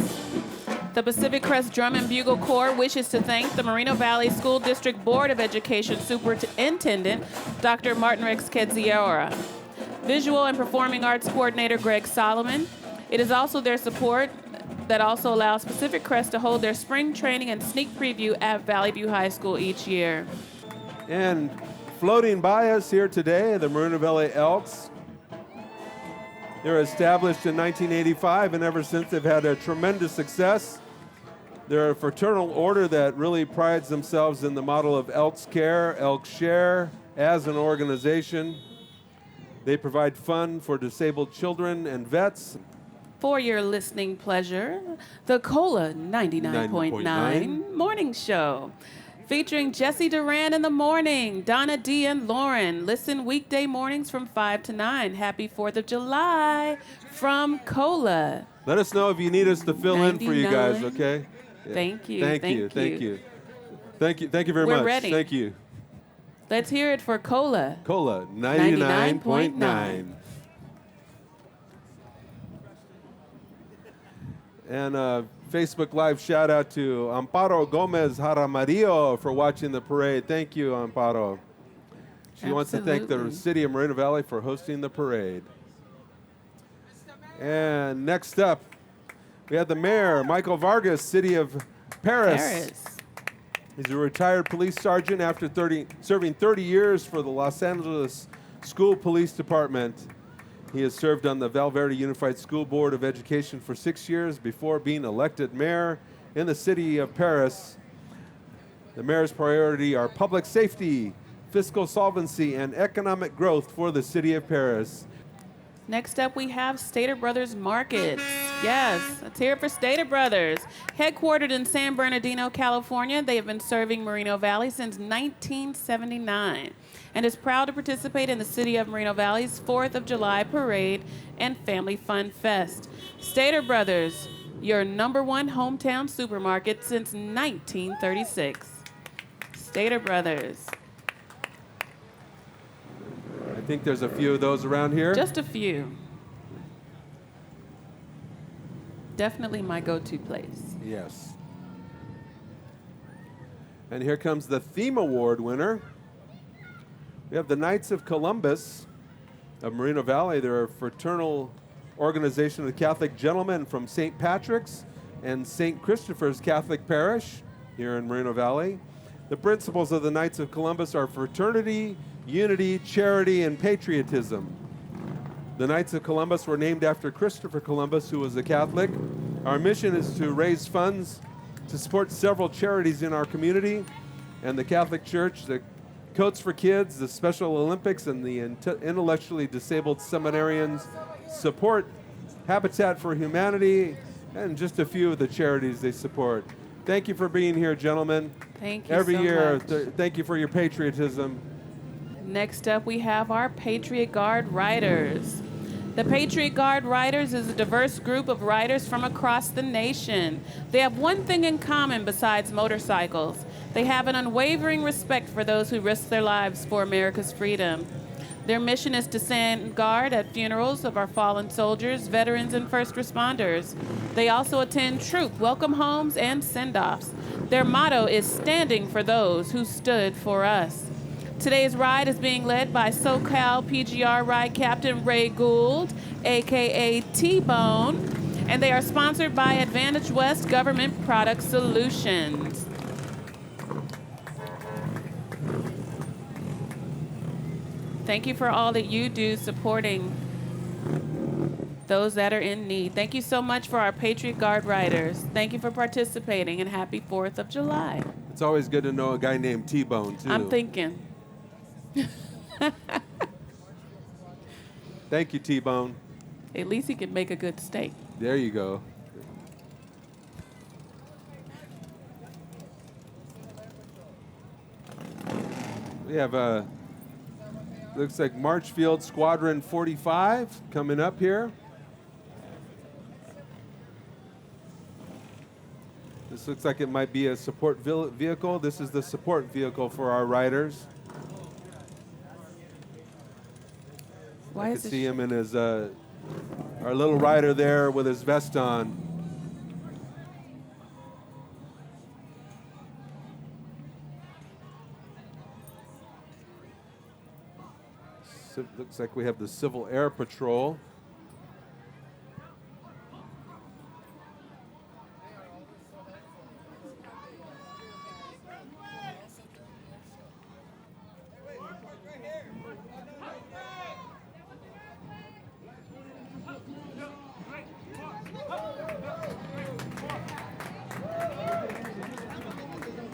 The Pacific Crest Drum and Bugle Corps wishes to thank the Moreno Valley School District Board of Education Superintendent, Dr. Martin Rex-Kedziora, Visual and Performing Arts Coordinator Greg Solomon. It is also their support that also allows Pacific Crest to hold their spring training and sneak preview at Valley View High School each year. And floating by us here today, the Moreno Valley Elks. They were established in 1985, and ever since they've had a tremendous success. They're a fraternal order that really prides themselves in the model of Elks Care, Elks Share as an organization. They provide fun for disabled children and vets. For your listening pleasure, the COLA 99.9 Morning Show. Featuring Jesse Duran in the morning, Donna D. and Lauren. Listen weekday mornings from 5 to 9. Happy 4th of July from COLA. Let us know if you need us to fill in for you guys, 99. okay? Yeah. Thank you. Thank you. Thank you very We're much. ready. Thank you. Let's hear it for COLA. COLA 99.9. And Facebook Live shout out to Amparo Gomez Jaramarillo for watching the parade. Thank you, Amparo. She wants to thank the Absolutely. city of Moreno Valley for hosting the parade. And next up, we have the mayor, Michael Vargas, city of Paris. He's a retired police sergeant after serving 30 years for the Los Angeles School Police Department. He has served on the Valverde Unified School Board of Education for 6 years before being elected mayor in the city of Paris. The mayor's priority are public safety, fiscal solvency, and economic growth for the city of Paris. Next up, we have Stater Brothers Markets. Yes, let's hear it for Stater Brothers. Headquartered in San Bernardino, California, they have been serving Moreno Valley since 1979 and is proud to participate in the City of Moreno Valley's 4th of July Parade and Family Fun Fest. Stater Brothers, your #1 hometown supermarket since 1936. Stater Brothers. I think there's a few of those around here. Just a few. Definitely my go-to place. Yes. And here comes the Theme Award winner. We have the Knights of Columbus of Moreno Valley. They're a fraternal organization of Catholic gentlemen from St. Patrick's and St. Christopher's Catholic Parish here in Moreno Valley. The principles of the Knights of Columbus are fraternity, unity, charity, and patriotism. The Knights of Columbus were named after Christopher Columbus, who was a Catholic. Our mission is to raise funds to support several charities in our community and the Catholic Church, the Coats for Kids, the Special Olympics, and the intellectually disabled seminarians support Habitat for Humanity and just a few of the charities they support. Thank you for being here, gentlemen. Thank you Every so year, much. thank you for your patriotism. Next up, we have our Patriot Guard Riders. The Patriot Guard Riders is a diverse group of riders from across the nation. They have one thing in common besides motorcycles. They have an unwavering respect for those who risk their lives for America's freedom. Their mission is to stand guard at funerals of our fallen soldiers, veterans, and first responders. They also attend troop welcome homes and send-offs. Their motto is standing for those who stood for us. Today's ride is being led by SoCal PGR Ride Captain Ray Gould, aka T-Bone, and they are sponsored by Advantage West Government Product Solutions. Thank you for all that you do supporting those that are in need. Thank you so much for our Patriot Guard Riders. Thank you for participating, and happy 4th of July. It's always good to know a guy named T-Bone, too. I'm thinking. Thank you, T-Bone. At least he can make a good steak. There you go. We have looks like Marchfield Squadron 45 coming up here. This looks like it might be a support vehicle. This is the support vehicle for our riders. Why I is could it see him in his, our little rider there with his vest on. So looks like we have the Civil Air Patrol.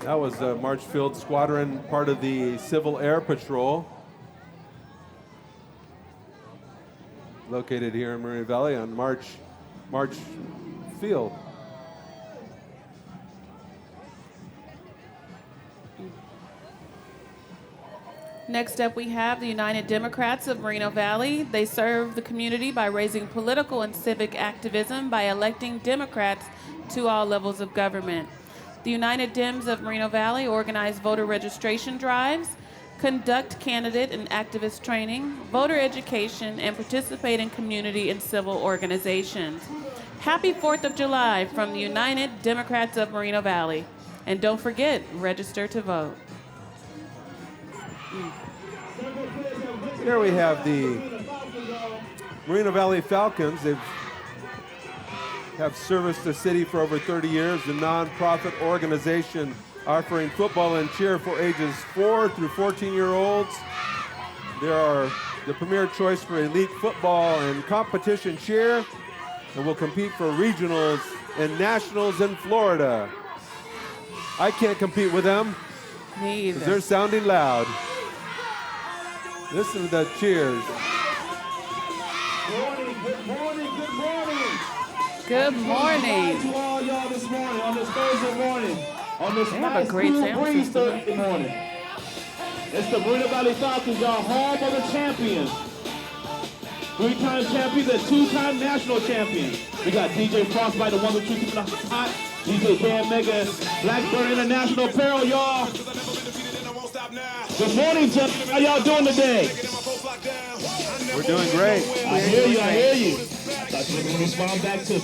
That was the Marchfield Squadron, part of the Civil Air Patrol, located here in Moreno Valley on March Field. Next up, we have the United Democrats of Moreno Valley. They serve the community by raising political and civic activism by electing Democrats to all levels of government. The United Dems of Moreno Valley organize voter registration drives, conduct candidate and activist training, voter education, and participate in community and civil organizations. Happy 4th of July from the United Democrats of Moreno Valley. And don't forget, register to vote. Here we have the Moreno Valley Falcons. They have serviced the city for over 30 years, a nonprofit organization offering football and cheer for ages 4 through 14-year-olds. They are the premier choice for elite football and competition cheer, and will compete for regionals and nationals in Florida. I can't compete with them Me because either. they're sounding loud. Listen to the cheers. Good morning, good morning, good morning. Good Hi morning. to all y'all this morning, on this Thursday morning, on this They have a nice great cool sound breeze system. Thursday morning. It's the Moreno Valley Falcons, y'all, home of the champions. 3-time champions and 2-time national champions. We got DJ Frostbite, the one who keeps it hot. DJ Dan Mega, Blackburn International Apparel, y'all. Good morning, gentlemen. How y'all doing today? We're doing great. I hear you, I hear you. I thought you were going to respond back to me.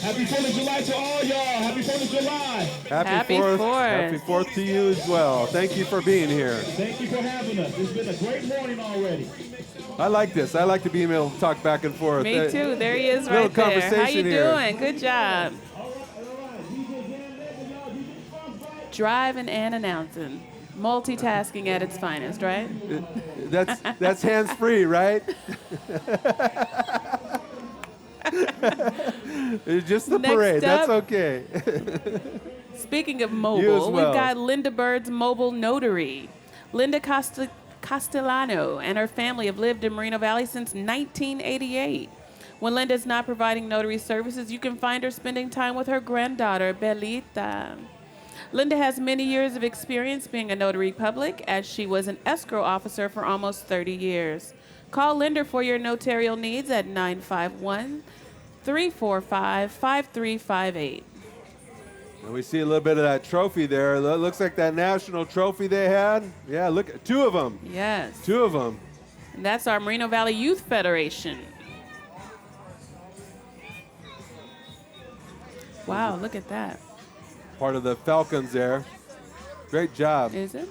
Happy 4th of July to all y'all. Happy 4th of July. Happy 4th. Happy 4th to you as well. Thank you for being here. Thank you for having us. It's been a great morning already. I like this. I like to be able to talk back and forth. Me too. There he is Little right there. How you conversation here. doing? Good job. Driving and announcing. Multitasking at its finest, right? That's hands-free, right? It's just the Next parade. That's up- okay. Speaking of You as mobile, well. we've got Linda Bird's mobile notary. Linda Castellano and her family have lived in Moreno Valley since 1988. When Linda's not providing notary services, you can find her spending time with her granddaughter, Belita. Linda has many years of experience being a notary public, as she was an escrow officer for almost 30 years. Call Linda for your notarial needs at 951-345-5358. And we see a little bit of that trophy there. It looks like that national trophy they had. Yeah, look, 2 of them. Yes. 2 of them. And that's our Moreno Valley Youth Federation. Wow, look at that. Part of the Falcons there. Great job. Is it?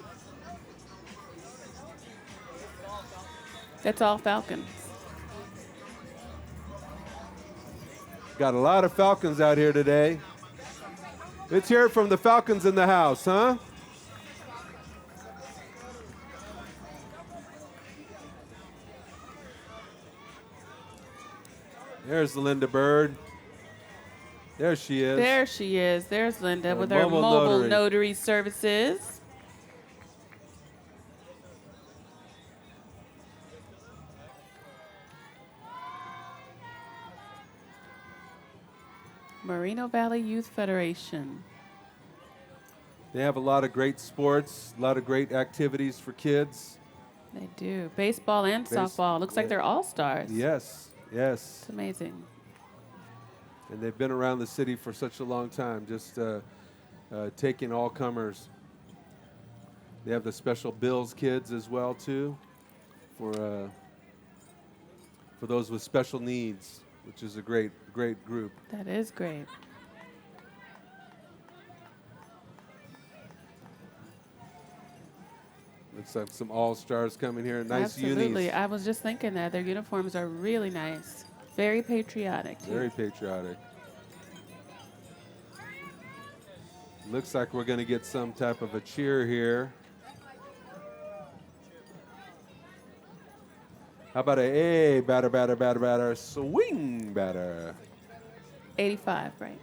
That's all Falcons. Got a lot of Falcons out here today. Let's hear it from the Falcons in the house, huh? There's Linda Bird. There she is. There she is. There's Linda with her mobile mobile notary. notary services. Moreno Valley Youth Federation. They have a lot of great sports, a lot of great activities for kids. They do. Baseball and softball. Looks like yeah. they're all-stars. Yes, yes. It's amazing. And they've been around the city for such a long time, just taking all comers. They have the special Bills kids as well too, for those with special needs, which is a great group. That is great. Looks like some all-stars coming here. Nice Absolutely. unis. I was just thinking that. Their uniforms are really nice. Very patriotic, too. Very patriotic. Looks like we're going to get some type of a cheer here. How about a batter, batter, batter, batter, swing batter? 85, right?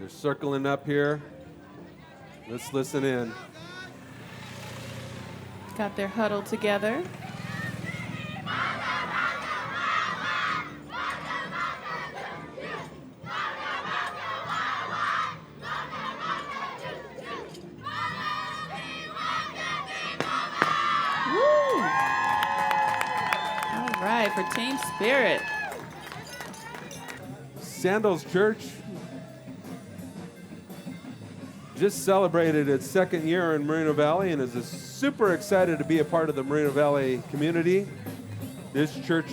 They're circling up here. Let's listen in. Got their huddle together. Woo! All right, for Team Spirit. Sandals Church just celebrated its second year in Moreno Valley and is super excited to be a part of the Moreno Valley community. This church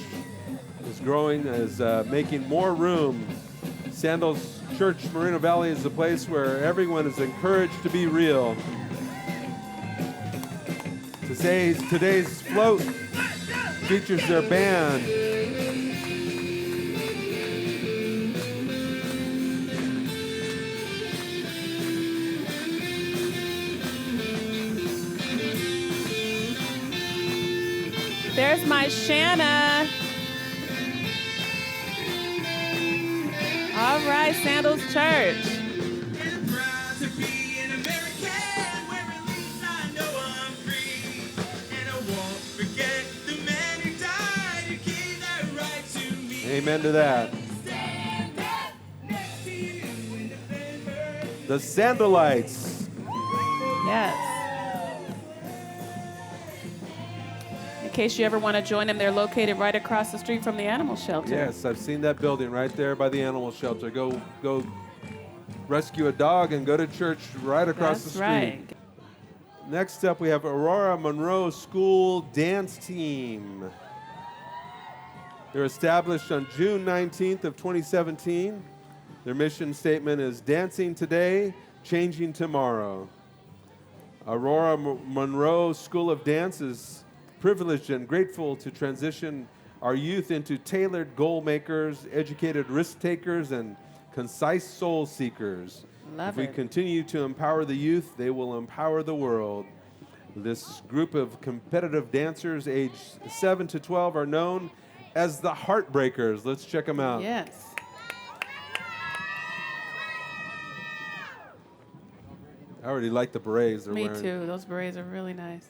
is growing, is making more room. Sandals Church Moreno Valley is a place where everyone is encouraged to be real. Today's float features their band. There's my Shanna. All right, Sandals Church. Amen to that. The Sandalites. Yes. In case you ever want to join them, they're located right across the street from the animal shelter. Yes, I've seen that building right there by the animal shelter. Go rescue a dog and go to church right across the street. Right. Next up, we have Aurora Monroe School Dance Team. They're established on June 19th of 2017. Their mission statement is Dancing Today, Changing Tomorrow. Aurora Monroe School of Dance is privileged and grateful to transition our youth into tailored goal makers, educated risk takers, and concise soul seekers. Love If we it. continue to empower the youth, they will empower the world. This group of competitive dancers aged 7 to 12 are known as the Heartbreakers. Let's check them out. Yes. I already like the berets they're Me wearing. too. Those berets are really nice.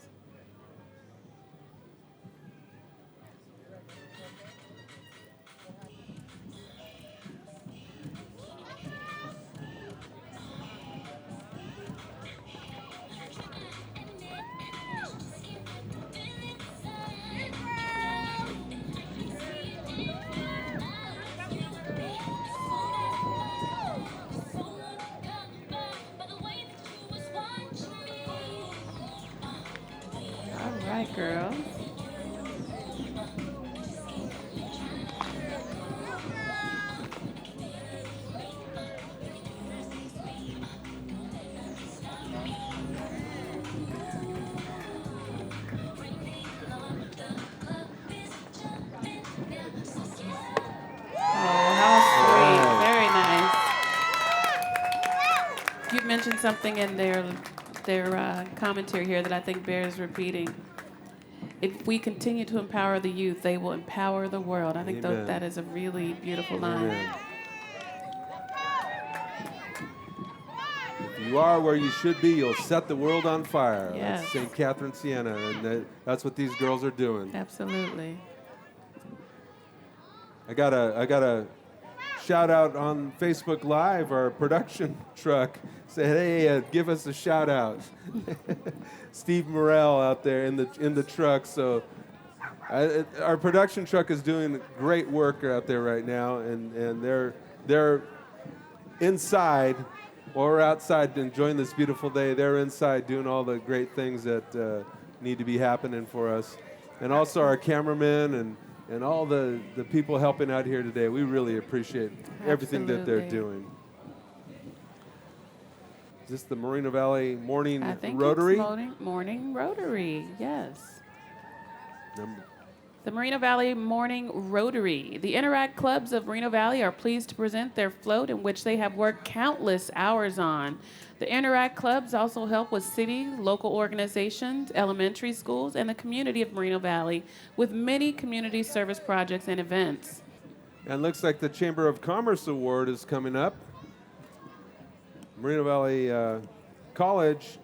All right, girls. Oh, how sweet. Very nice. You mentioned something in their commentary here that I think bears repeating. If we continue to empower the youth, they will empower the world. I think Amen. that is a really beautiful line. Amen. If you are where you should be, you'll set the world on fire. Yes. That's St. Catherine, Siena, and that's what these girls are doing. Absolutely. I got a shout out on Facebook Live. Our production truck said, "Hey, give us a shout out." Steve Morrell out there in the truck. So our production truck is doing great work out there right now, and they're inside. While we're outside enjoying this beautiful day, they're inside doing all the great things that need to be happening for us. And also our cameramen and all the people helping out here today. We really appreciate everything that they're Absolutely. doing. Is this the Moreno Valley Morning I think Rotary? it's morning Rotary, yes. Number- The Moreno Valley Morning Rotary. The Interact Clubs of Moreno Valley are pleased to present their float in which they have worked countless hours on. The Interact Clubs also help with city, local organizations, elementary schools, and the community of Moreno Valley with many community service projects and events. And looks like the Chamber of Commerce Award is coming up. Moreno Valley College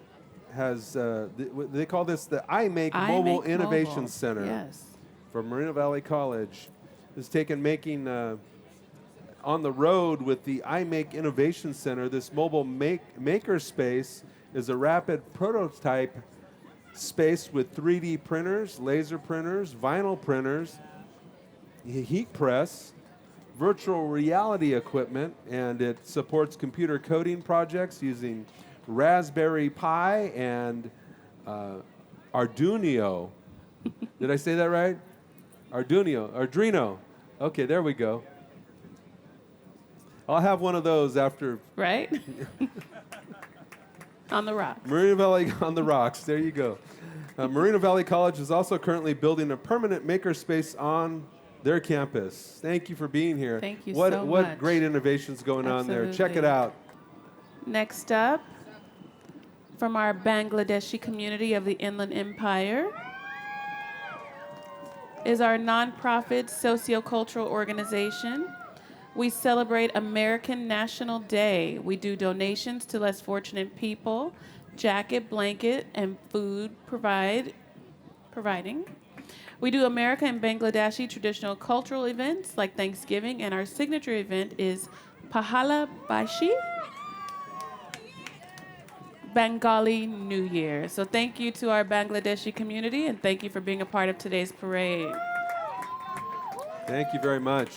has, they call this the iMake Mobile Innovation Center. Yes. From Moreno Valley College. Is taken making on the road with the iMake Innovation Center. This mobile maker space is a rapid prototype space with 3D printers, laser printers, vinyl printers, heat press, virtual reality equipment, and it supports computer coding projects using Raspberry Pi and Arduino. Did I say that right? Arduino. Okay, there we go. I'll have one of those after. Right? On the rocks. Moreno Valley on the rocks. There you go. Moreno Valley College is also currently building a permanent makerspace on their campus. Thank you for being here. Thank you so much. What great innovations going on there. Check it out. Next up, from our Bangladeshi community of the Inland Empire, is our nonprofit sociocultural organization. We celebrate American National Day. We do donations to less fortunate people, jacket, blanket, and food providing. We do American and Bangladeshi traditional cultural events like Thanksgiving, and our signature event is Pahala Bashi, Bengali New Year. So thank you to our Bangladeshi community, and thank you for being a part of today's parade. Thank you very much.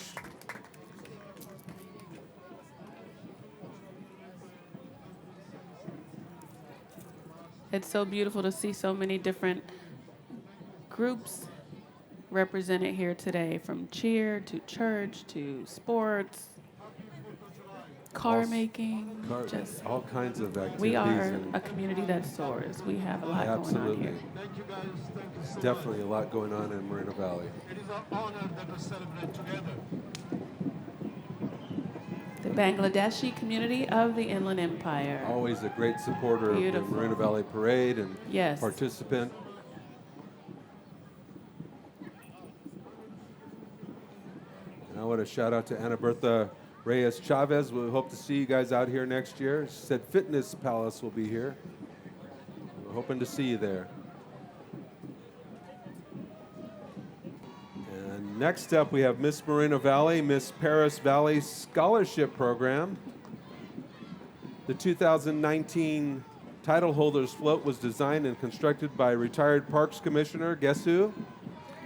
It's so beautiful to see so many different groups represented here today, from cheer to church to sports, car making, just all kinds of activities. we are a community that soars. We have a lot going on here. Thank you guys. Thank you so Definitely a lot going on in Moreno Valley. It is an honor that we celebrate together. The Bangladeshi community of the Inland Empire. Always a great supporter Beautiful. of the Moreno Valley Parade and Yes. participant. And I want to shout out to Ana Bertha Reyes Chavez. We hope to see you guys out here next year. She said Fitness Palace will be here. We're hoping to see you there. And next up, we have Miss Moreno Valley, Miss Perris Valley Scholarship Program. The 2019 title holders float was designed and constructed by retired Parks Commissioner, guess who?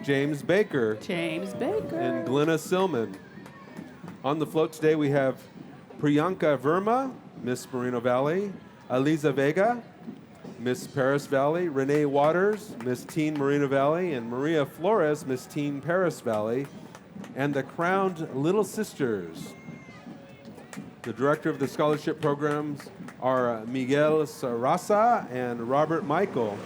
James Baker James Baker. and Glenna Silman. On the float today, we have Priyanka Verma, Miss Moreno Valley, Aliza Vega, Miss Perris Valley, Renee Waters, Miss Teen Moreno Valley, and Maria Flores, Miss Teen Perris Valley, and the crowned Little Sisters. The director of the scholarship programs are Miguel Sarasa and Robert Michael.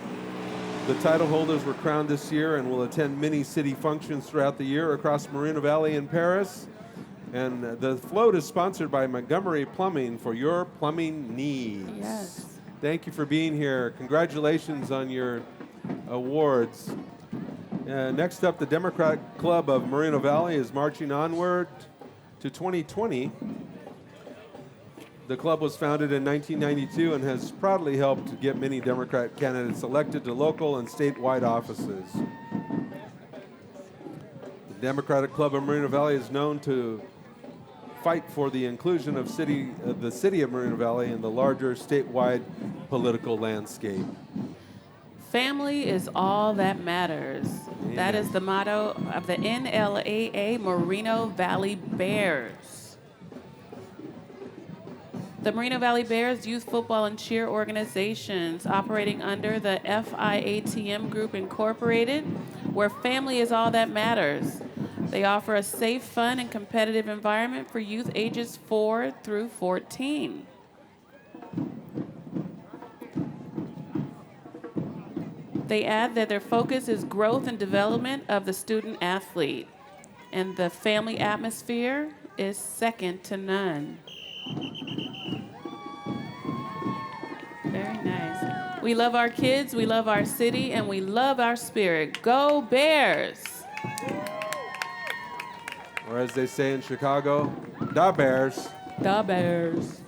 The title holders were crowned this year and will attend many city functions throughout the year across Moreno Valley and Paris. And the float is sponsored by Montgomery Plumbing for your plumbing needs. Yes. Thank you for being here. Congratulations on your awards. Next up, the Democratic Club of Moreno Valley is marching onward to 2020. The club was founded in 1992 and has proudly helped get many Democrat candidates elected to local and statewide offices. The Democratic Club of Moreno Valley is known to fight for the inclusion of the city of Moreno Valley in the larger statewide political landscape. Family is all that matters. Amen. That is the motto of the NLAA Moreno Valley Bears. The Moreno Valley Bears youth football and cheer organizations operating under the FIATM Group Incorporated, where family is all that matters. They offer a safe, fun, and competitive environment for youth ages 4 through 14. They add that their focus is growth and development of the student athlete, and the family atmosphere is second to none. Very nice. We love our kids, we love our city, and we love our spirit. Go Bears! Or as they say in Chicago, da Bears. The Bears.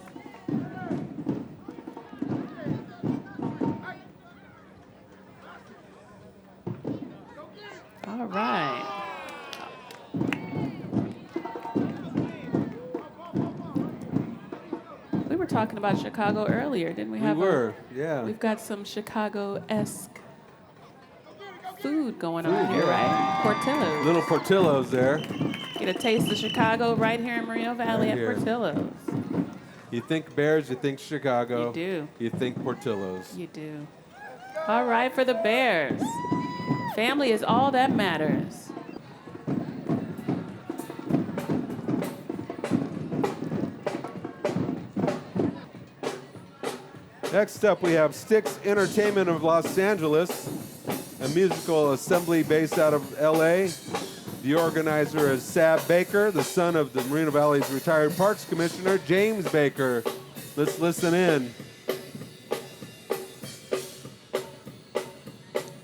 talking about Chicago earlier, didn't we? We were, yeah. We've got some Chicago-esque food going on here, right? Portillo's. Little Portillo's there. Get a taste of Chicago right here in Moreno Valley Right at here. Portillo's. You think Bears, you think Chicago. You do. You think Portillo's. You do. All right, for the Bears. Family is all that matters. Next up, we have Styx Entertainment of Los Angeles, a musical assembly based out of L.A. The organizer is Sab Baker, the son of the Moreno Valley's retired Parks Commissioner, James Baker. Let's listen in.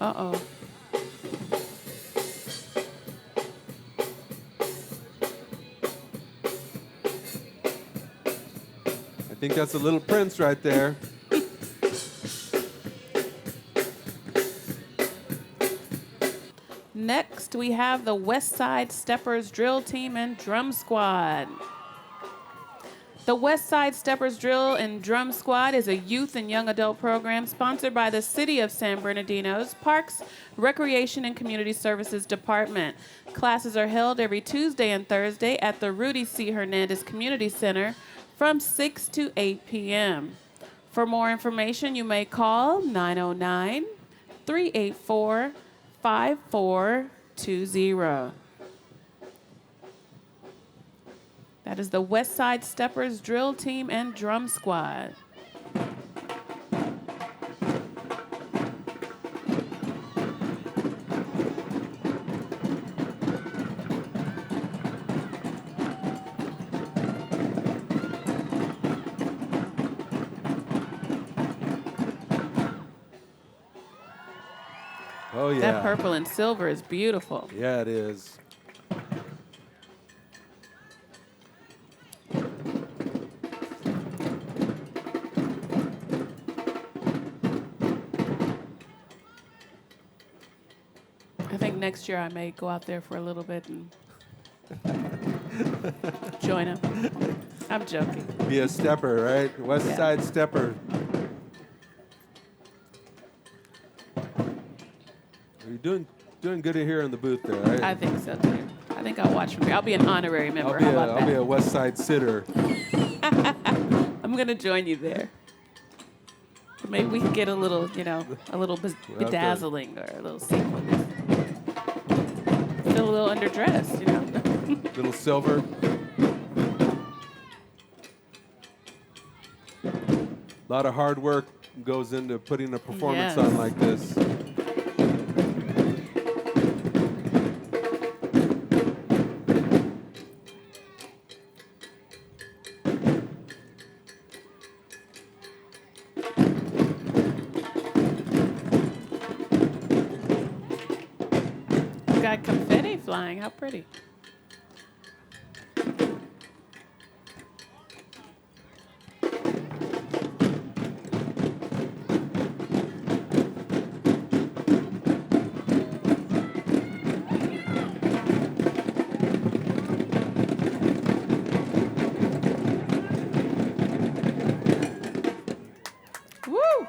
Uh-oh. I think that's a Little Prince right there. Next, we have the West Side Steppers Drill Team and Drum Squad. The West Side Steppers Drill and Drum Squad is a youth and young adult program sponsored by the City of San Bernardino's Parks, Recreation, and Community Services Department. Classes are held every Tuesday and Thursday at the Rudy C. Hernandez Community Center from 6 to 8 p.m. For more information, you may call 909-384-5420. That is the West Side Steppers Drill Team and Drum Squad. Oh, yeah. That purple and silver is beautiful. Yeah, it is. I think next year I may go out there for a little bit and join them. I'm joking. Be a stepper, right? West Yeah. Side Stepper. You're doing good here in the booth there, right? I think so too. I think I'll watch from here. I'll be an honorary member. How about I'll be that? a West Side sitter. I'm gonna join you there. Maybe we can get a little, a little bedazzling or a little sequins. Feel a little underdressed, Little silver. A lot of hard work goes into putting a performance Yes. on like this. We've got confetti flying. How pretty. Woo!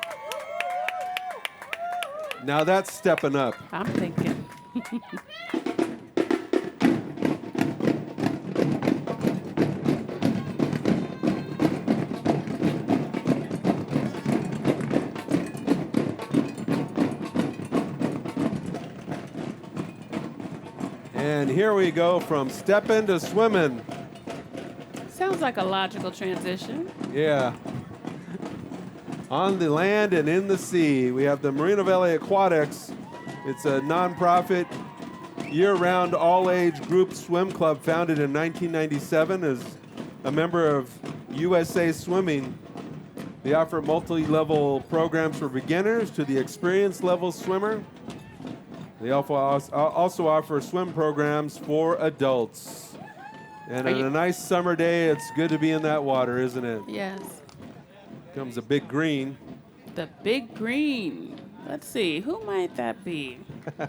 Now that's stepping up. I'm thinking. And here we go from stepping to swimming. Sounds like a logical transition. Yeah. On the land and in the sea, we have the Moreno Valley Aquatics. It's a nonprofit, year-round, all-age group swim club founded in 1997 as a member of USA Swimming. They offer multi-level programs for beginners to the experienced level swimmer. They also offer swim programs for adults. And on a nice summer day, it's good to be in that water, isn't it? Yes. Comes a big green. The big green. Let's see, who might that be? I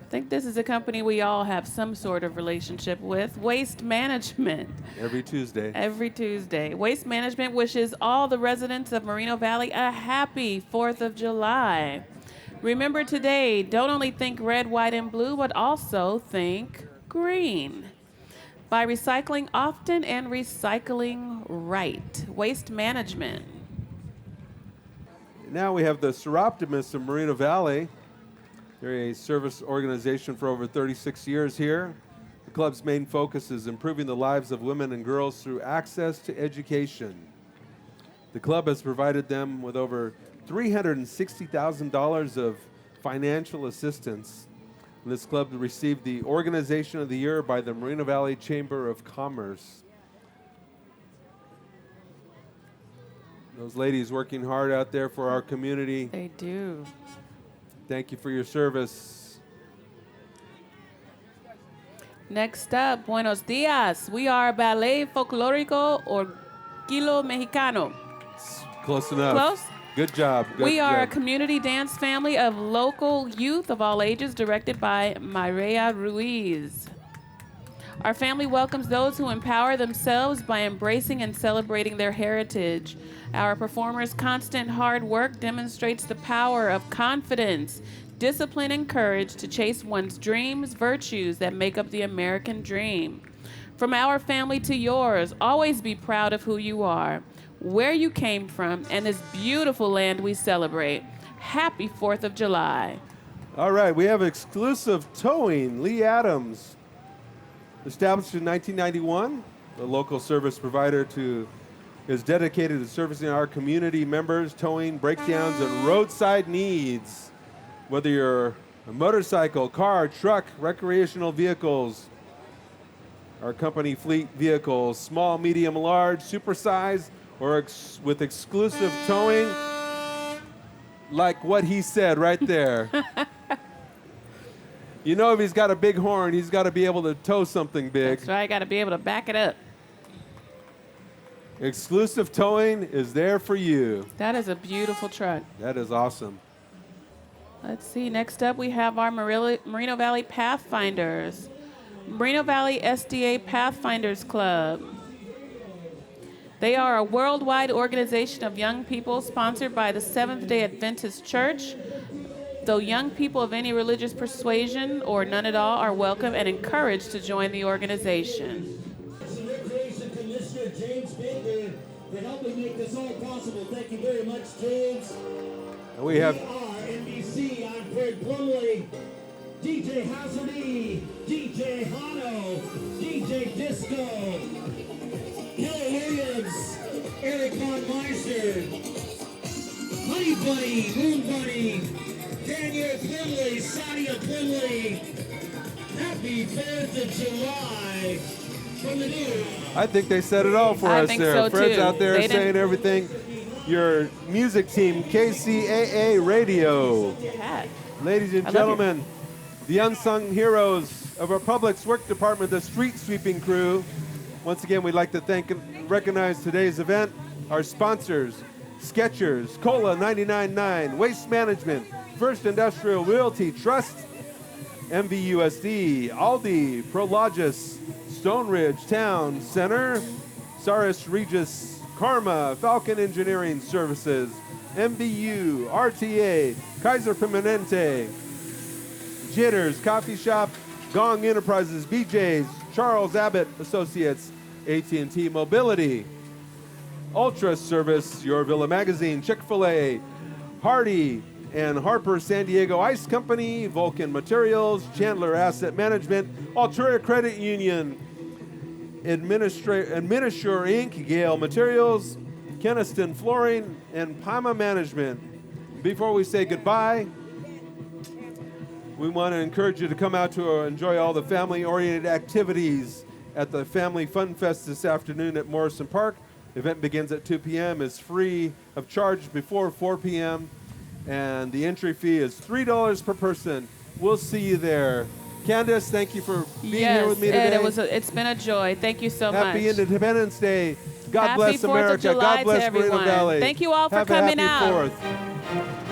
think this is a company we all have some sort of relationship with, Waste Management. Every Tuesday. Every Tuesday. Waste Management wishes all the residents of Moreno Valley a happy 4th of July. Remember today, don't only think red, white, and blue, but also think green. By recycling often and recycling right. Waste Management. Now we have the Seroptimists of Moreno Valley. They're a service organization for over 36 years here. The club's main focus is improving the lives of women and girls through access to education. The club has provided them with over $360,000 of financial assistance. And this club received the Organization of the Year by the Moreno Valley Chamber of Commerce. Those ladies working hard out there for our community. They do. Thank you for your service. Next up, buenos dias. We are Ballet Folclórico Orquídeo Mexicano. Close enough. Close? Good job. Good We are a job. community dance family of local youth of all ages directed by Mayrea Ruiz. Our family welcomes those who empower themselves by embracing and celebrating their heritage. Our performers' constant hard work demonstrates the power of confidence, discipline, and courage to chase one's dreams, virtues that make up the American dream. From our family to yours, always be proud of who you are, where you came from, and this beautiful land we celebrate. Happy 4th of July. All right, we have exclusive towing. Lee Adams, established in 1991, the local service provider is dedicated to servicing our community members, towing, breakdowns, and roadside needs. Whether you're a motorcycle, car, truck, recreational vehicles, our company fleet vehicles, small, medium, large, supersize, or with exclusive towing, like what he said right there. You know, if he's got a big horn, he's got to be able to tow something big. That's right, got to be able to back it up. Exclusive towing is there for you. That is a beautiful truck. That is awesome. Let's see, next up we have our Moreno Valley Pathfinders. Moreno Valley SDA Pathfinders Club. They are a worldwide organization of young people sponsored by the Seventh-day Adventist Church. Though young people of any religious persuasion or none at all are welcome and encouraged to join the organization. Recreation Commissioner James Baker for helping make this all possible. Thank you very much, James. And we have NBC, I'm Fred Plumley, DJ Hazardy, DJ Hano, DJ Disco, Kelly Williams, Eric Von Meister, Honey Bunny, Moon Bunny, Daniel Plumley, Sadia Plumley. Happy 4th of July from the news. I think they said it all for I us think there. so, Fred's too. out there They saying didn't- everything. Your music team, KCAA Radio. Pat. Ladies and I love you. gentlemen, the unsung heroes of our Public Works Department, the street sweeping crew. Once again, we'd like to thank and recognize today's event. Our sponsors, Skechers, Cola 99.9, Waste Management, First Industrial Realty Trust, MVUSD, Aldi, Prologis, Stone Ridge Town Center, Saris Regis, Karma, Falcon Engineering Services, MBU, RTA, Kaiser Permanente, Jitters Coffee Shop, Gong Enterprises, BJ's, Charles Abbott Associates, AT&T Mobility, Ultra Service, Your Villa Magazine, Chick-fil-A, Hardy, and Harper San Diego Ice Company, Vulcan Materials, Chandler Asset Management, Altura Credit Union, Administure Inc., Gale Materials, Keniston Flooring, and Pima Management. Before we say goodbye, we want to encourage you to come out to enjoy all the family-oriented activities at the Family Fun Fest this afternoon at Morrison Park. The event begins at 2 p.m., is free of charge before 4 p.m., and the entry fee is $3 per person. We'll see you there. Candace, thank you for being here with me today. Yes, it's been a joy. Thank you so much. Happy Independence Day. God Happy bless 4th of America. July God to bless Moreno everyone. Valley. Thank you all for Have coming a happy out. 4th.